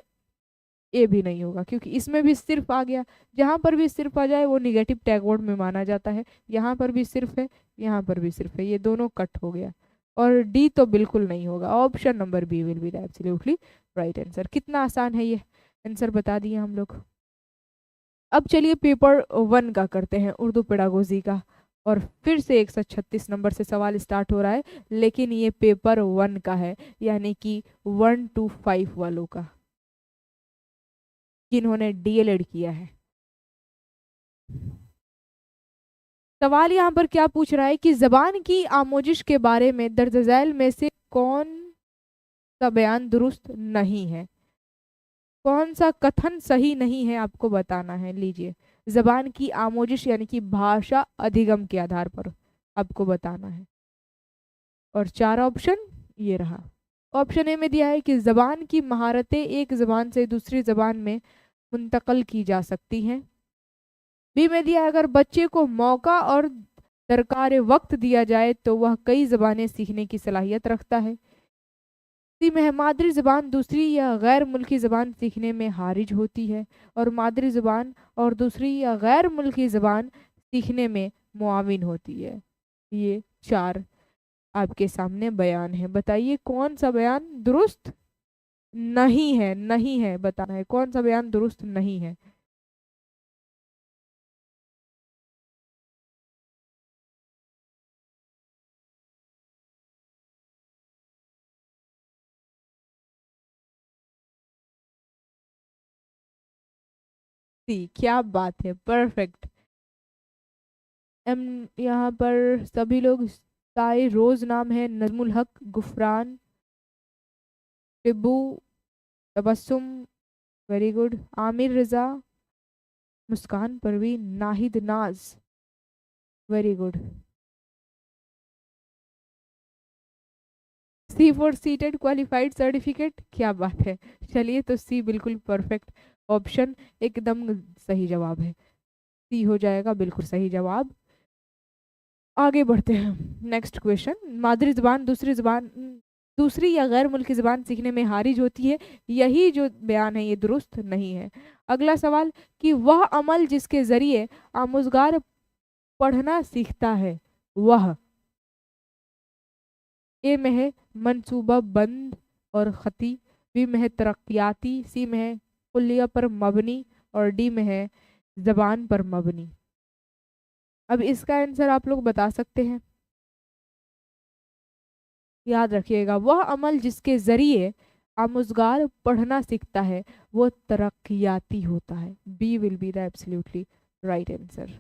ए भी नहीं होगा, क्योंकि इसमें भी सिर्फ आ गया। जहां पर भी सिर्फ आ जाए वो निगेटिव टैग वर्ड में माना जाता है। यहाँ पर भी सिर्फ है, यहाँ पर भी सिर्फ है, ये दोनों कट हो गया। और डी तो बिल्कुल नहीं होगा, option number B will be the absolutely right answer. कितना आसान है ये, आंसर बता दिए हम लोग। अब चलिए पेपर 1 का करते हैं, उर्दू पेडागोजी का। और फिर से 136 नंबर से सवाल स्टार्ट हो रहा है, लेकिन ये पेपर 1 का है, यानी कि 1 to 5 वालों का, जिन्होंने डीएलएड किया है। सवाल यहाँ पर क्या पूछ रहा है कि जबान की आमोजिश के बारे में दर्ज झैल में से कौन सा बयान दुरुस्त नहीं है, कौन सा कथन सही नहीं है, आपको बताना है। लीजिए, जबान की आमोजिश यानी कि भाषा अधिगम के आधार पर आपको बताना है। और 4 ऑप्शन ये रहा। ऑप्शन ए में दिया है कि जबान की महारतें एक जबान से दूसरी जबान में मुंतकल की जा सकती हैं। बी में दिया है अगर बच्चे को मौका और दरकार वक्त दिया जाए तो वह कई ज़बानें सीखने की सलाहियत रखता है। सी में है मादरी ज़बान दूसरी या गैर मुल्की ज़बान सीखने में हारिज होती है, और मादरी ज़बान और दूसरी या गैर मुल्की ज़बान सीखने में मुआविन होती है। ये 4 आपके सामने बयान है, बताइए कौन सा बयान दुरुस्त नहीं है? नहीं है बताना है, कौन सा बयान दुरुस्त नहीं है। सी, क्या बात है, परफेक्ट। एम, यहाँ पर सभी लोग, साई रोज नाम है, Najmul Haq, Gufran, Tibbu, Tabassum, very good, Aamir Raza, Muskan Parveen, Nahid Naaz, very good. C for CTET qualified certificate, क्या बात है। चलिए, तो सी बिल्कुल परफेक्ट ऑप्शन, एकदम सही जवाब है। सी हो जाएगा बिल्कुल सही जवाब। आगे बढ़ते हैं। नेक्स्ट क्वेश्चन, मादरी जबान दूसरी या गैर मुल्की जबान सीखने में हारिज होती है, यही जो बयान है ये दुरुस्त नहीं है। अगला सवाल कि वह अमल जिसके जरिए आमुज़गार पढ़ना सीखता है वह, ए में है मनसूबा बंद और खती, बी में है तरक्याती, सी में है कुल्लिया पर मबनी और डी में है जबान पर मबनी। अब इसका आंसर आप लोग बता सकते हैं। याद रखिएगा, वह अमल जिसके जरिए आमुज़गार पढ़ना सीखता है वो तरक्याती होता है। B will be the absolutely right answer.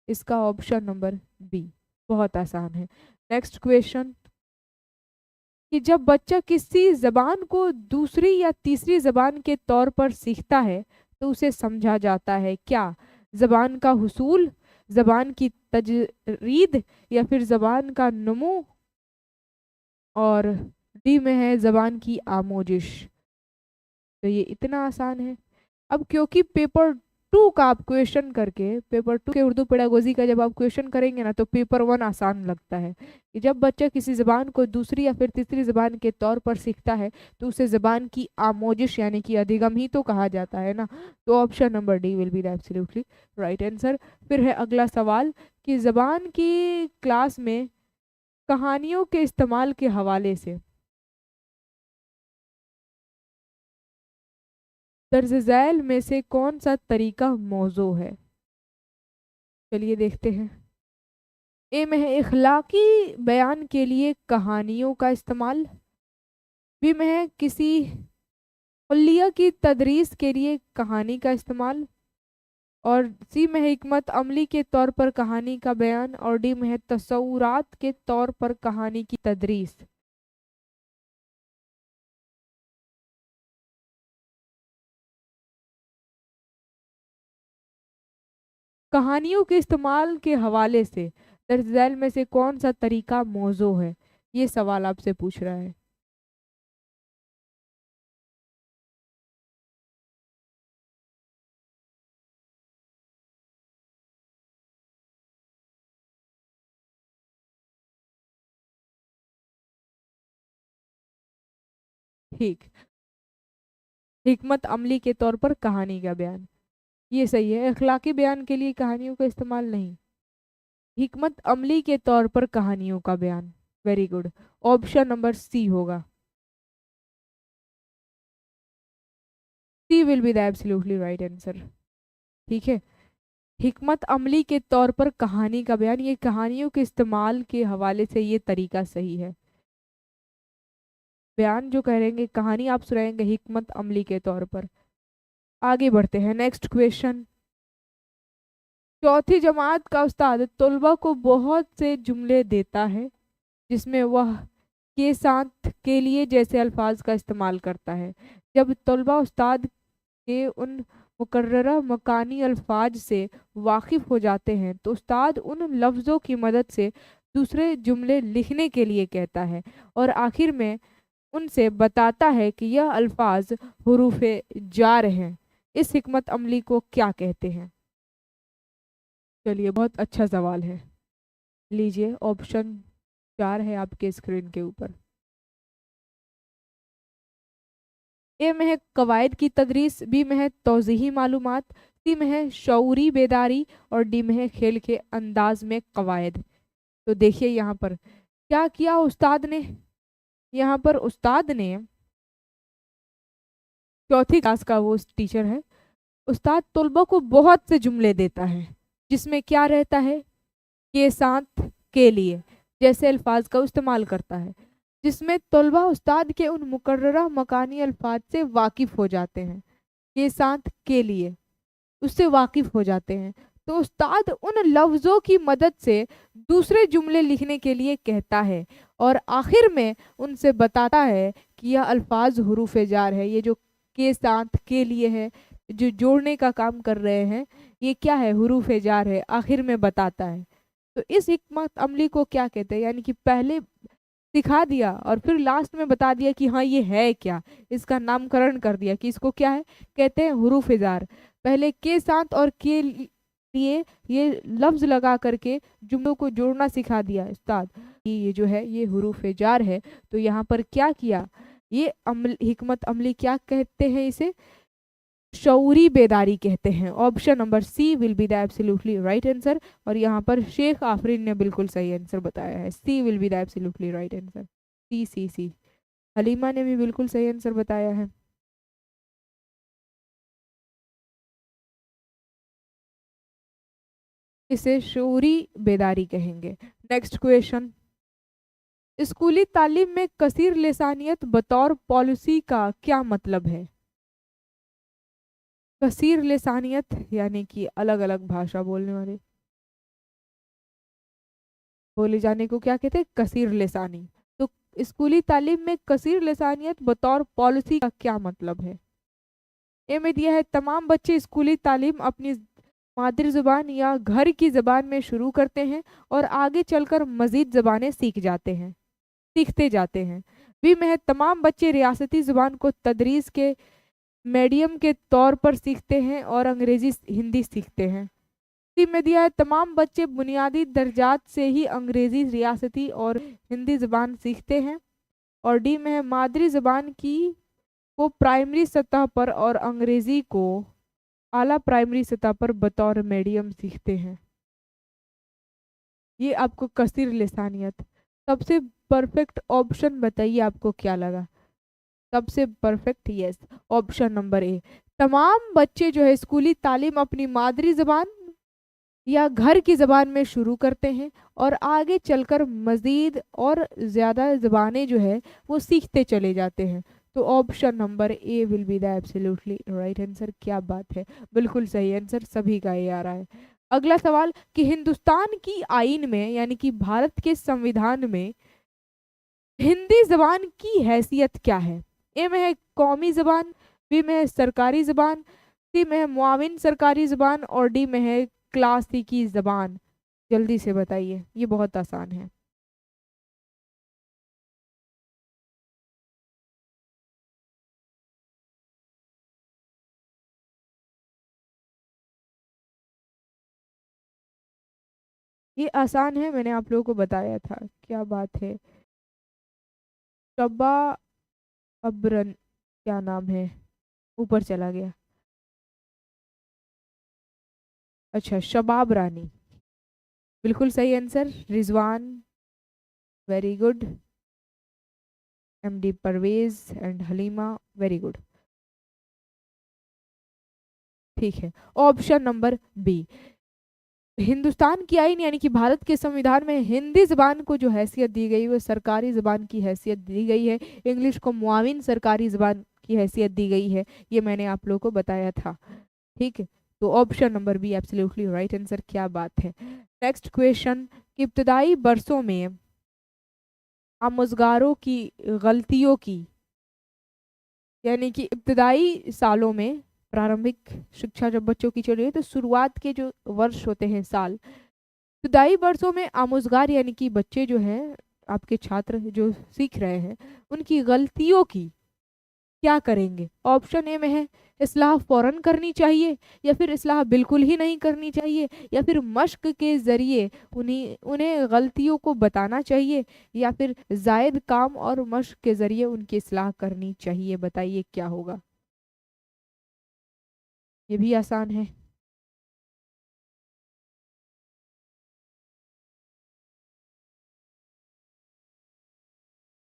इसका ऑप्शन नंबर बी, बहुत आसान है। नेक्स्ट क्वेश्चन कि जब बच्चा किसी जबान को दूसरी या तीसरी जबान के तौर पर सीखता है तो उसे समझा जाता है क्या? जबान का हुसूल, जबान की तजरीद या फिर जबान का नमू, और डी में है जबान की आमोजिश। तो ये इतना आसान है। अब क्योंकि पेपर 2 का आप क्वेश्चन करके, पेपर 2 के उर्दू पेडागोजी का जब आप क्वेश्चन करेंगे ना तो पेपर 1 आसान लगता है कि जब बच्चा किसी ज़बान को दूसरी या फिर तीसरी ज़बान के तौर पर सीखता है तो उसे ज़बान की आमोजिश यानी कि अधिगम ही तो कहा जाता है ना। तो option number D will be the absolutely right answer. फिर है अगला सवाल कि ज़बान की क्लास में कहानियों के इस्तेमाल के हवाले से दर्ज झैल में से कौन सा तरीका मौजू है? चलिए देखते हैं। ए में है इखलाकी बयान के लिए कहानियों का इस्तेमाल, बी में है किसी कुल्लिया की तदरीस के लिए कहानी का इस्तेमाल, और सी में है हिकमत अमली के तौर पर कहानी का बयान, और डी में है तसव्वुरात के तौर पर कहानी की तदरीस। कहानियों के इस्तेमाल के हवाले से दर्ज झैल में से कौन सा तरीका मौजू है, ये सवाल आपसे पूछ रहा है। ठीक, हिकमत अमली के तौर पर कहानी का बयान, ये सही है। अखलाकी बयान के लिए कहानियों का इस्तेमाल नहीं, हिकमत अमली के तौर पर कहानियों का बयान। Very good, option number C होगा। C will be the absolutely right answer. ठीक है, हिकमत अमली के तौर पर कहानी का बयान, ये कहानियों के इस्तेमाल के हवाले से ये तरीका सही है। बयान जो करेंगे, कहानी आप सुनाएंगे हिकमत अमली के तौर पर। आगे बढ़ते हैं। नेक्स्ट क्वेश्चन, चौथी जमात का उस्ताद तलबा को बहुत से जुमले देता है जिसमें वह के साथ के लिए जैसे अल्फाज का इस्तेमाल करता है। जब तलबा उस्ताद के उन मुकर्ररा मकानी अल्फाज से वाकिफ हो जाते हैं तो उस्ताद उन लफ्ज़ों की मदद से दूसरे जुमले लिखने के लिए कहता है और आखिर में उनसे बताता है कि यह अल्फाज हुरूफ़े जार हैं। इस हिकमत अमली को क्या कहते हैं? चलिए, बहुत अच्छा सवाल है। लीजिए, ऑप्शन 4 है आपके स्क्रीन के ऊपर। ए में है कवायद की तदरीस, बी में है तौज़ीही मालूमात, सी में है शऊरी बेदारी और डी में है खेल के अंदाज में कवायद। तो देखिए यहाँ पर क्या किया उस्ताद ने। यहाँ पर उस्ताद ने, चौथी क्लास का वो टीचर है, उस्ताद तलबा को बहुत से जुमले देता है जिसमें क्या रहता है, के साथ के लिए जैसे अल्फाज का इस्तेमाल करता है, जिसमें तलबा उस्ताद के उन मुकर्ररा मकानी अल्फाज से वाकिफ हो जाते हैं। के साथ के लिए उससे वाकिफ हो जाते हैं तो उस्ताद उन लफ्ज़ों की मदद से दूसरे जुमले लिखने के लिए कहता है और आखिर में उनसे बताता है कि यह अल्फाज हुरूफ जार है। ये जो के साथ के लिए है, जो जोड़ने का काम कर रहे हैं, ये क्या है, हुरूफ जार है, आखिर में बताता है। तो इस हिकमत अमली को क्या कहते हैं, यानी कि पहले सिखा दिया और फिर लास्ट में बता दिया कि हाँ ये है क्या, इसका नामकरण कर दिया कि इसको क्या है, कहते हैं हुरूफ जार। पहले के साथ और के लिए ये लफ्ज लगा करके जुमलों को जोड़ना सिखा दिया उस्ताद कि ये जो है ये हुरूफ जार है। तो यहाँ पर क्या किया, ये अमल हिकमत अमली क्या कहते हैं, इसे शऊरी बेदारी कहते हैं। Option number C will be the absolutely right answer. और यहाँ पर शेख आफरीन ने बिल्कुल सही आंसर बताया है, C will be the absolutely right answer. C C C. Halima ने भी बिल्कुल सही आंसर बताया है। इसे शऊरी बेदारी कहेंगे। नेक्स्ट क्वेश्चन, स्कूली तालीम में कसीर लिसानियत बतौर पॉलिसी का क्या मतलब है? कसीर लिसानियत यानी कि अलग अलग भाषा बोलने वाले, बोले जाने को क्या कहते हैं, कसीर लिसानी। तो स्कूली तालीम में कसीर लिसानियत बतौर पॉलिसी का क्या मतलब है? ए में दिया है तमाम बच्चे स्कूली तालीम अपनी मादरी ज़ुबान या घर की ज़बान में शुरू करते हैं और आगे चलकर मज़ीद ज़बानें सीखते जाते हैं। बी में है तमाम बच्चे रियासती ज़ुबान को तदरीस के मीडियम के तौर पर सीखते हैं और अंग्रेज़ी हिंदी सीखते हैं। सी में दिया है तमाम बच्चे बुनियादी दर्जात से ही अंग्रेज़ी रियासती और हिंदी ज़बान सीखते हैं। और डी में है मादरी ज़बान की को प्राइमरी सतह पर और अंग्रेज़ी को आला प्राइमरी सतह पर बतौर मीडियम सीखते हैं। ये आपको कसीर लिसानियत, सबसे परफेक्ट ऑप्शन बताइए आपको क्या लगा? सबसे perfect yes, option number A. तमाम बच्चे जो है स्कूली तालीम अपनी मादरी ज़बान या घर की ज़बान में शुरू करते हैं और आगे चलकर मज़ीद और ज़्यादा ज़बानें जो है वो सीखते चले जाते हैं। तो option number A will be the absolutely right answer. क्या बात है, बिल्कुल सही आंसर, सभी का ये आ रहा है। अगला सवाल कि हिंदुस्तान की आइन में यानी कि भारत के संविधान में हिंदी जबान की हैसियत क्या है? ए में है कौमी जबान, बी में है सरकारी जबान, सी में है मुआविन सरकारी जबान और डी में है क्लासिकी जबान। जल्दी से बताइए, ये बहुत आसान है। ये आसान है, मैंने आप लोगों को बताया था। क्या बात है, शबा अबरन, क्या नाम है, ऊपर चला गया। अच्छा, शबाब रानी, बिल्कुल सही answer. Rizwan, very good. MD Parvez and Halima, very good. ठीक है, ऑप्शन नंबर बी, हिंदुस्तान की आइन यानी कि भारत के संविधान में हिंदी जबान को जो हैसियत दी गई वो सरकारी जबान की हैसियत दी गई है। इंग्लिश को मुआविन सरकारी जबान की हैसियत दी गई है, ये मैंने आप लोगों को बताया था। ठीक है, तो option number be absolutely right answer. क्या बात है। नेक्स्ट क्वेश्चन, इब्तदाई बरसों में आमुज़गारों की गलतियों की, यानी कि इब्तदाई सालों में प्रारंभिक शिक्षा जब बच्चों की चल रही है तो शुरुआत के जो वर्ष होते हैं साल, इब्तदाई वर्षों में आमुज़गार यानी कि बच्चे जो हैं, आपके छात्र जो सीख रहे हैं, उनकी गलतियों की क्या करेंगे? ऑप्शन ए में है इस्लाह फौरन करनी चाहिए, या फिर इस्लाह बिल्कुल ही नहीं करनी चाहिए, या फिर मश्क के ज़रिए उन्हें गलतियों को बताना चाहिए, या फिर जायद काम और मश्क के ज़रिए उनकी इस्लाह करनी चाहिए। बताइए क्या होगा? ये भी आसान है।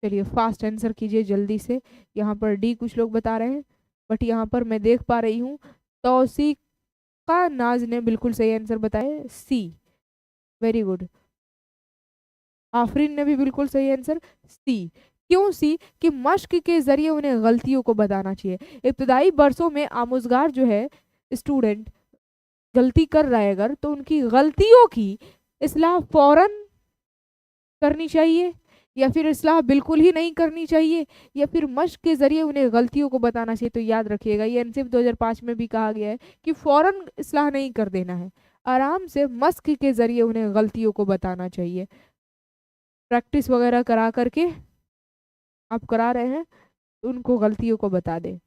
चलिए फास्ट आंसर कीजिए जल्दी से। यहाँ पर डी कुछ लोग बता रहे हैं, बट यहाँ पर मैं देख पा रही हूँ तौसीका नाज ने बिल्कुल सही आंसर बताया, सी, वेरी गुड। आफरीन ने भी बिल्कुल सही आंसर, सी। क्यों सी? कि मश्क के जरिए उन्हें गलतियों को बताना चाहिए। इब्तदाई बरसों में आमुज़गार जो है, स्टूडेंट गलती कर रहा है अगर, तो उनकी गलतियों की इस्लाह फौरन करनी चाहिए, या फिर इस्लाह बिल्कुल ही नहीं करनी चाहिए, या फिर मश्क के जरिए उन्हें गलतियों को बताना चाहिए। तो याद रखिएगा, ये एनसीएफ 2005 में भी कहा गया है कि फौरन इस्लाह नहीं कर देना है, आराम से मश्क के जरिए उन्हें गलतियों को बताना चाहिए। प्रैक्टिस वगैरह करा करके आप करा रहे हैं तो उनको गलतियों को बता दें,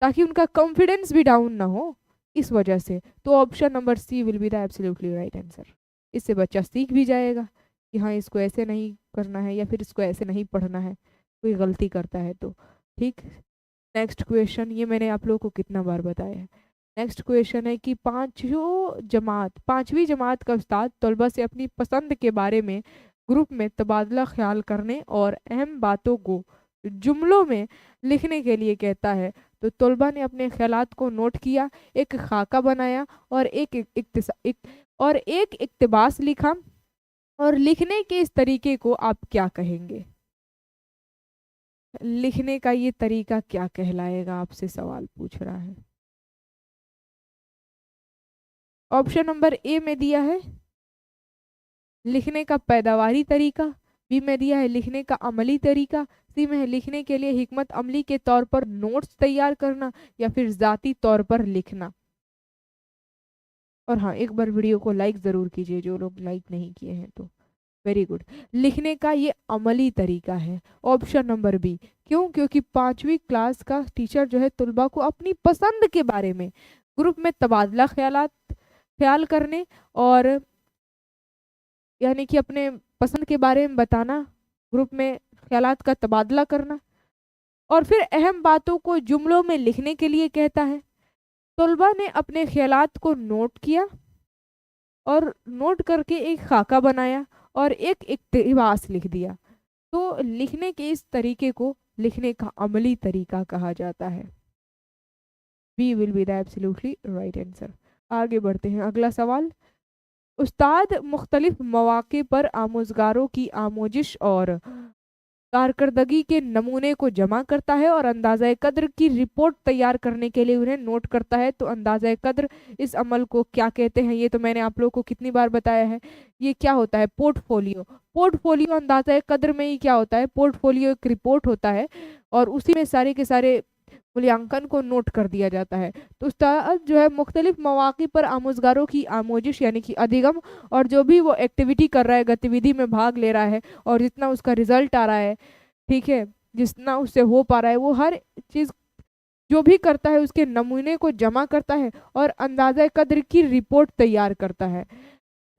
ताकि उनका कॉन्फिडेंस भी डाउन ना हो इस वजह से। तो option number C will be the absolutely right answer. इससे बच्चा सीख भी जाएगा कि हाँ इसको ऐसे नहीं करना है या फिर इसको ऐसे नहीं पढ़ना है, कोई गलती करता है तो। ठीक। नेक्स्ट क्वेश्चन, ये मैंने आप लोगों को कितना बार बताया है। नेक्स्ट क्वेश्चन है कि पांचवी जमात का उस्ताद तलबा से अपनी पसंद के बारे में ग्रुप में तबादला ख्याल करने और अहम बातों को जुमलों में लिखने के लिए कहता है। तो तलबा ने अपने ख्यालात को नोट किया, एक खाका बनाया और एक इक्तबास लिखा, और लिखने के इस तरीके को आप क्या कहेंगे? लिखने का ये तरीका क्या कहलाएगा, आपसे सवाल पूछ रहा है। ऑप्शन नंबर ए में दिया है लिखने का पैदावारी तरीका, बी में दिया है लिखने का अमली तरीका, सी में है लिखने के लिए हिकमत अमली के तौर पर नोट्स तैयार करना, या फिर जाती तौर पर लिखना। और हाँ, एक बार वीडियो को लाइक जरूर कीजिए जो लोग लाइक नहीं किए हैं तो। Very good. लिखने का ये अमली तरीका है, ऑप्शन नंबर बी। क्यों? क्योंकि पांचवी क्लास का टीचर जो है तुलबा को अपनी पसंद के बारे में ग्रुप में तबादला ख्याल करने और यानी कि अपने पसंद के बारे में बताना, ग्रुप में ख्यालात का तबादला करना, और फिर अहम बातों को जुमलों में लिखने के लिए कहता है। तलबा ने अपने ख्यालात को नोट किया और नोट करके एक खाका बनाया और एक इक्तिबास लिख दिया। तो लिखने के इस तरीके को लिखने का अमली तरीका कहा जाता है। B will be the absolutely right answer. आगे बढ़ते हैं, अगला सवाल। उस्ताद मुख्तलिफ मौके पर आमोजगारों की आमोजिश और कारकर्दगी के नमूने को जमा करता है और अंदाज़ा कद्र की रिपोर्ट तैयार करने के लिए उन्हें नोट करता है। तो अंदाज़ा कद्र इस अमल को क्या कहते हैं? ये तो मैंने आप लोगों को कितनी बार बताया है। ये क्या होता है? पोर्टफोलियो। पोर्टफोलियो अंदाज़ा कद्र में ही क्या होता है? पोर्टफोलियो एक रिपोर्ट होता है और उसी में सारे के सारे मूल्यांकन को नोट कर दिया जाता है। तो उस्ताद जो है मुख्तलिफ मौके पर आमोजगारों की आमोजिश यानी कि अधिगम, और जो भी वो एक्टिविटी कर रहा है, गतिविधि में भाग ले रहा है, और जितना उसका रिजल्ट आ रहा है, ठीक है, जितना उससे हो पा रहा है, वो हर चीज़ जो भी करता है उसके नमूने को जमा करता है और अंदाजा कद्र की रिपोर्ट तैयार करता है।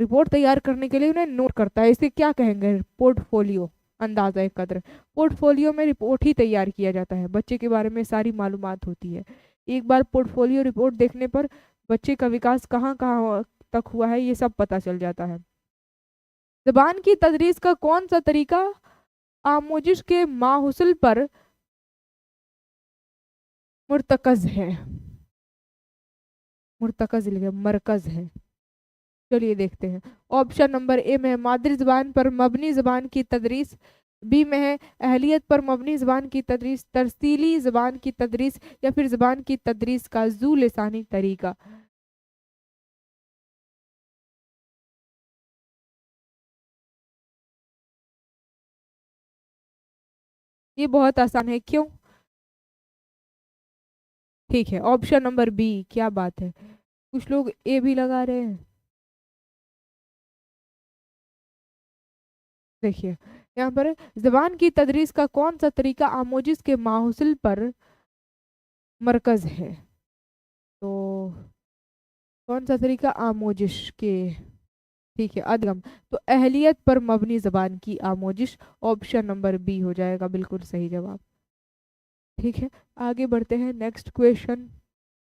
रिपोर्ट तैयार करने के लिए उन्हें नोट करता है। इसे क्या कहेंगे? पोर्टफोलियो। अंदाजा कद्र, पोर्टफोलियो में रिपोर्ट ही तैयार किया जाता है, बच्चे के बारे में सारी मालूमात होती है। एक बार पोर्टफोलियो रिपोर्ट देखने पर बच्चे का विकास कहाँ कहाँ तक हुआ है ये सब पता चल जाता है। ज़बान की तदरीस का कौन सा तरीका आमोजिश के माहुसल पर मुर्तकज है? मुर्तकज लिखे, मरकज है। चलिए देखते हैं। ऑप्शन नंबर ए में है मादरी ज़बान पर मबनी ज़बान की तदरीस, बी में है अहलियत पर मबनी ज़बान की तदरीस, तरसीली ज़बान की तदरीस, या फिर ज़बान की तदरीस का जू लिसानी तरीका। ये बहुत आसान है, क्यों? ठीक है, ऑप्शन नंबर बी। क्या बात है, कुछ लोग ए भी लगा रहे हैं। देखिए यहाँ पर ज़बान की तदरीस का कौन सा तरीका आमोजिस के माहुसल पर मरकज है? तो कौन सा तरीका आमोजिश के, ठीक है, अदगम, तो अहलियत पर मबनी ज़बान की आमोजिश, ऑप्शन नंबर बी हो जाएगा बिल्कुल सही जवाब। ठीक है, आगे बढ़ते हैं। नेक्स्ट क्वेश्चन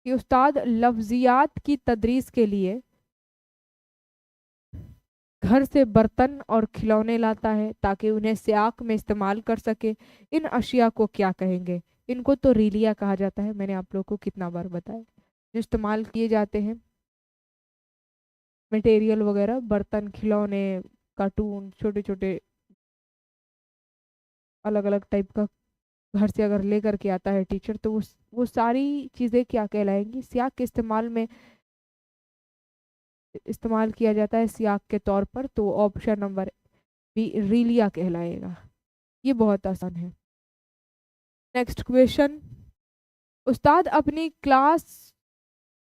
कि उस्ताद लफ्जियात की तदरीस के लिए घर से बर्तन और खिलौने लाता है ताकि उन्हें सियाक में इस्तेमाल कर सके। इन अशिया को क्या कहेंगे? इनको तो रीलिया कहा जाता है, मैंने आप लोगों को कितना बार बताया। जो इस्तेमाल किए जाते हैं मटेरियल वगैरह, बर्तन, खिलौने, कार्टून, छोटे छोटे अलग अलग टाइप का घर से अगर लेकर के आता है टीचर, तो वो सारी चीज़ें क्या कहलाएंगी? सियाक के इस्तेमाल किया जाता है सियाक के तौर पर, तो ऑप्शन नंबर बी रीलिया कहलाएगा। ये बहुत आसान है। नेक्स्ट क्वेश्चन, उस्ताद अपनी क्लास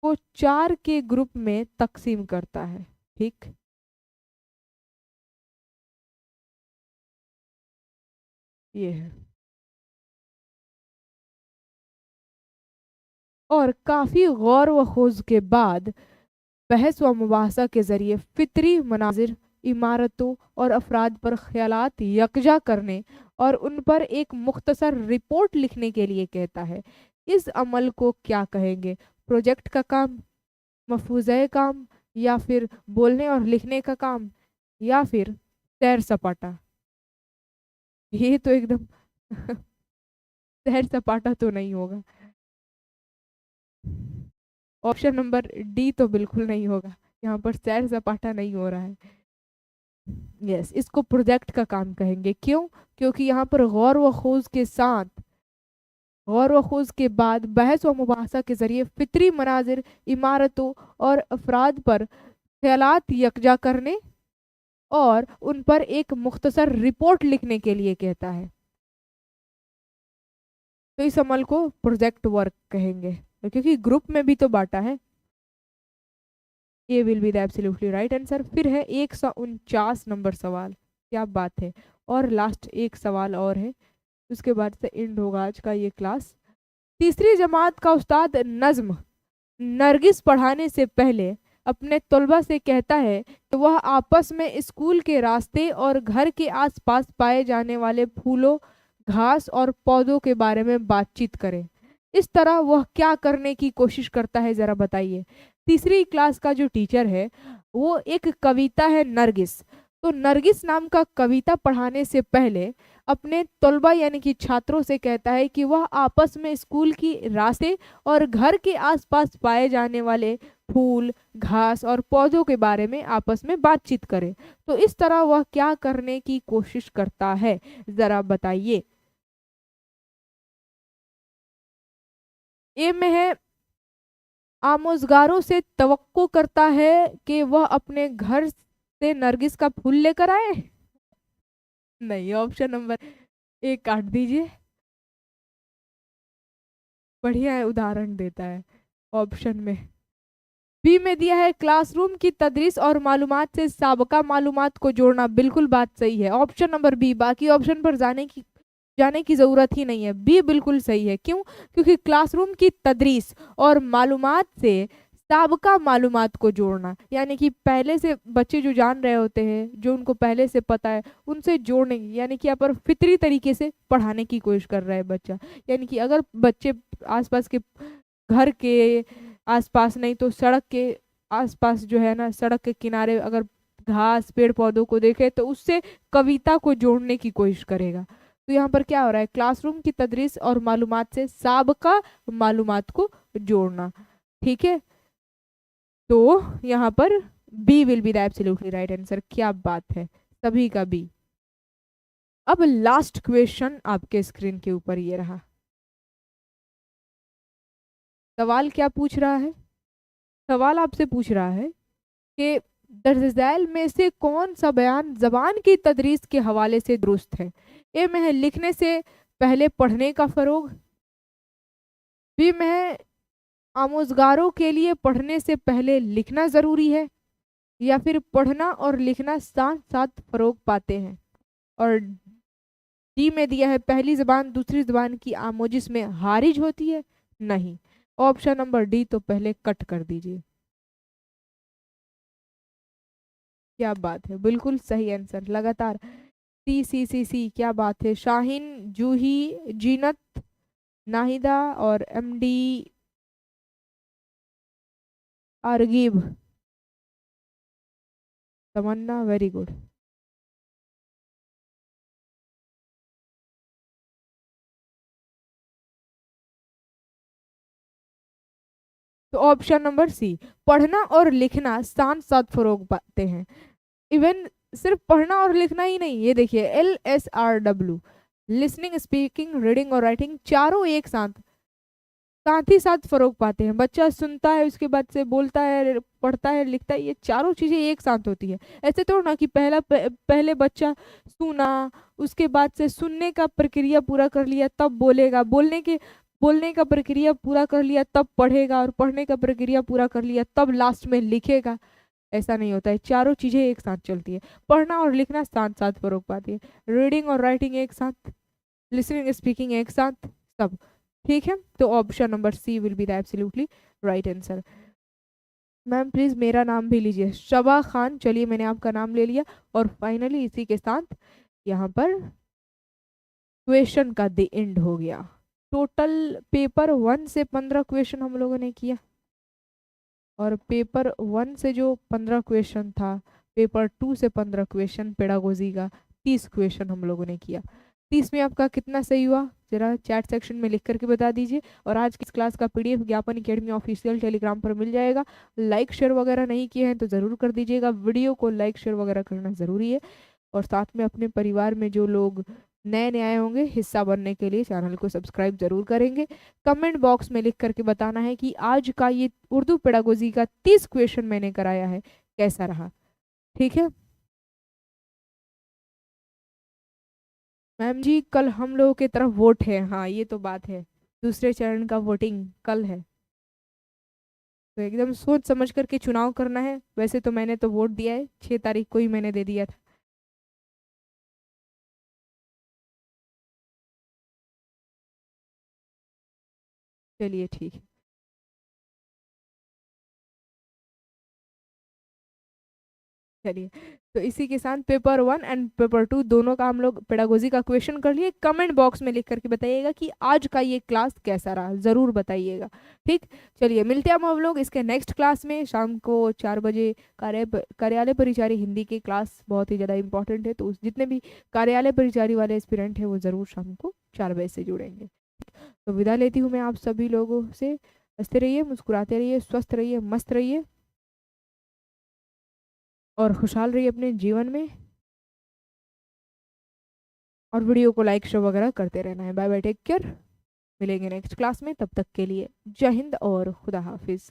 को 4 के ग्रुप में तकसीम करता है। ठीक, ये है। और काफी गौर व खोज के बाद बहस व मुबाहसा के जरिए फितरी मनाजिर, इमारतों और अफराद पर ख्यालात यकजा करने और उन पर एक मुख्तसर रिपोर्ट लिखने के लिए कहता है। इस अमल को क्या कहेंगे? प्रोजेक्ट का काम, मफूज़े काम, या फिर बोलने और लिखने का काम, या फिर सैर सपाटा? ये तो एकदम सैर सपाटा तो नहीं होगा। ऑप्शन नंबर डी तो बिल्कुल नहीं होगा। यहाँ पर सैर सपाटा नहीं हो रहा है। यस, इसको प्रोजेक्ट का काम कहेंगे। क्यों? क्योंकि यहाँ पर गौर व खोज के बाद बहस व मुबाहसा के जरिए फितरी मनाजिर, इमारतों और अफराद पर ख्यालात यकजा करने और उन पर एक मुख्तसर रिपोर्ट लिखने के लिए कहता है। तो इस अमल को प्रोजेक्ट वर्क कहेंगे, क्योंकि ग्रुप में भी तो बांटा है। ये will be the absolutely right answer. फिर है 149 नंबर सवाल। क्या बात है। और लास्ट एक सवाल और है, उसके बाद से एंड होगा आज का ये क्लास। तीसरी जमात का उस्ताद नज्म नरगिस पढ़ाने से पहले अपने तलबा से कहता है कि वह आपस में स्कूल के रास्ते और घर के आसपास पाए जाने वाले फूलों, घास और पौधों के बारे में बातचीत करें। इस तरह वह क्या करने की कोशिश करता है, जरा बताइए। तीसरी क्लास का जो टीचर है वो एक कविता है नरगिस, तो नरगिस नाम का कविता पढ़ाने से पहले अपने तलबा यानी कि छात्रों से कहता है कि वह आपस में स्कूल की रास्ते और घर के आसपास पाए जाने वाले फूल, घास और पौधों के बारे में आपस में बातचीत करें। तो इस तरह वह क्या करने की कोशिश करता है, जरा बताइए। ए में है आमोजगारों से तवक्को करता है कि वह अपने घर से नरगिस का फूल लेकर आए। नहीं, ऑप्शन नंबर एक काट दीजिए। बढ़िया है, उदाहरण देता है ऑप्शन में। बी में दिया है क्लासरूम की तदरीस और मालूमात से साबका मालूमात को जोड़ना। बिल्कुल बात सही है, ऑप्शन नंबर बी। बाकी ऑप्शन पर जाने की ज़रूरत ही नहीं है, बी बिल्कुल सही है। क्यों? क्योंकि क्लासरूम की तदरीस और मालूमात से साबका मालूमात को जोड़ना, यानी कि पहले से बच्चे जो जान रहे होते हैं, जो उनको पहले से पता है, उनसे जोड़ने की, यानी कि यहाँ पर फितरी तरीके से पढ़ाने की कोशिश कर रहा है बच्चा। यानी कि अगर बच्चे आसपास के घर के आसपास नहीं तो सड़क के आसपास जो है ना, सड़क के किनारे अगर घास पेड़ पौधों को देखे तो उससे कविता को जोड़ने की कोशिश करेगा। तो यहाँ पर क्या हो रहा है, क्लासरूम की तदरीस और मालूमात से साबका मालूमात को जोड़ना। ठीक है, तो यहाँ पर B will be the absolutely right answer. क्या बात है, सभी का बी। अब लास्ट क्वेश्चन आपके स्क्रीन के ऊपर ये रहा। सवाल क्या पूछ रहा है? सवाल आपसे पूछ रहा है कि दर्ज झैल में से कौन सा बयान जबान की तदरीस के हवाले से दुरुस्त है? ए में है लिखने से पहले पढ़ने का फरोग, बी में है आमोजगारों के लिए पढ़ने से पहले लिखना जरूरी है, या फिर पढ़ना और लिखना साथ साथ फरोग पाते हैं, और डी में दिया है पहली जबान दूसरी जबान की आमोजिश में हारिज होती है। नहीं, ऑप्शन नंबर डी तो पहले कट कर दीजिए। क्या बात है, बिल्कुल सही आंसर। लगातार सी सी सी सी। क्या बात है। शाहीन, जूही, जीनत, नाहिदा और एमडी आरगीब, तमन्ना, वेरी गुड। तो ऑप्शन नंबर सी, पढ़ना और लिखना साथ साथ फरोग पाते हैं। इवन सिर्फ पढ़ना और लिखना ही नहीं, ये देखिए LSRW, लिसनिंग, स्पीकिंग, रीडिंग और राइटिंग, चारों एक साथ साथ ही साथ फरोग पाते हैं। बच्चा सुनता है, उसके बाद से बोलता है, पढ़ता है, लिखता है, ये चारों चीजें एक साथ होती है। ऐसे तो ना कि पहले बच्चा सुना, उसके बाद से सुनने का प्रक्रिया पूरा कर लिया तब बोलेगा, बोलने का प्रक्रिया पूरा कर लिया तब पढ़ेगा, और पढ़ने का प्रक्रिया पूरा कर लिया तब लास्ट में लिखेगा। ऐसा नहीं होता है, चारों चीजें एक साथ चलती है। पढ़ना और लिखना साथ साथ फरोग पाती है, रीडिंग और राइटिंग एक साथ, लिसनिंग स्पीकिंग एक साथ सब। ठीक है, तो option number C will be the absolutely right answer. Ma'am please मेरा नाम भी लीजिए, शबा खान। चलिए मैंने आपका नाम ले लिया। और फाइनली इसी के साथ यहाँ पर क्वेश्चन का द एंड हो गया। टोटल पेपर 1 से 15 क्वेश्चन हम लोगों ने किया, और पेपर 1 से जो 15 क्वेश्चन था, पेपर 2 से 15 क्वेश्चन पेडागोजी का 30 क्वेश्चन हम लोगों ने किया। 30 में आपका कितना सही हुआ जरा चैट सेक्शन में लिख करके बता दीजिए। और आज की इस क्लास का पीडीएफ ज्ञापन एकेडमी ऑफिशियल टेलीग्राम पर मिल जाएगा। लाइक शेयर वगैरह नहीं किए हैं तो ज़रूर कर दीजिएगा, वीडियो को लाइक शेयर वगैरह करना ज़रूरी है। और साथ में अपने परिवार में जो लोग नए नए आए होंगे, हिस्सा बनने के लिए चैनल को सब्सक्राइब जरूर करेंगे। कमेंट बॉक्स में लिख करके बताना है कि आज का ये उर्दू पेडागोजी का 30 क्वेश्चन मैंने कराया है कैसा रहा। ठीक है मैम जी, कल हम लोगों की तरफ वोट है। हाँ ये तो बात है, दूसरे चरण का वोटिंग कल है, तो एकदम सोच समझ करके चुनाव करना है। वैसे तो मैंने तो वोट दिया है, 6 तारीख को ही मैंने दे दिया था। चलिए ठीक है। चलिए, तो इसी के साथ पेपर 1 एंड पेपर 2 दोनों का हम लोग पेडागोजी का क्वेश्चन कर लिए। कमेंट बॉक्स में लिख करके बताइएगा कि आज का ये क्लास कैसा रहा, ज़रूर बताइएगा। ठीक, चलिए मिलते हैं हम लोग इसके नेक्स्ट क्लास में शाम को 4 बजे। कार्यालय परिचारी हिंदी की क्लास बहुत ही ज़्यादा इंपॉर्टेंट है, तो उस जितने भी कार्यालय परिचारी वाले एस्पिरेंट हैं वो ज़रूर शाम को 4 बजे से जुड़ेंगे। तो विदा लेती हूँ मैं आप सभी लोगों से। हंसते रहिए, मुस्कुराते रहिए, स्वस्थ रहिए, मस्त रहिए, और खुशहाल रहिए अपने जीवन में। और वीडियो को लाइक शो वगैरह करते रहना है। Bye bye, take care. मिलेंगे नेक्स्ट क्लास में, तब तक के लिए जय हिंद और खुदा हाफिज।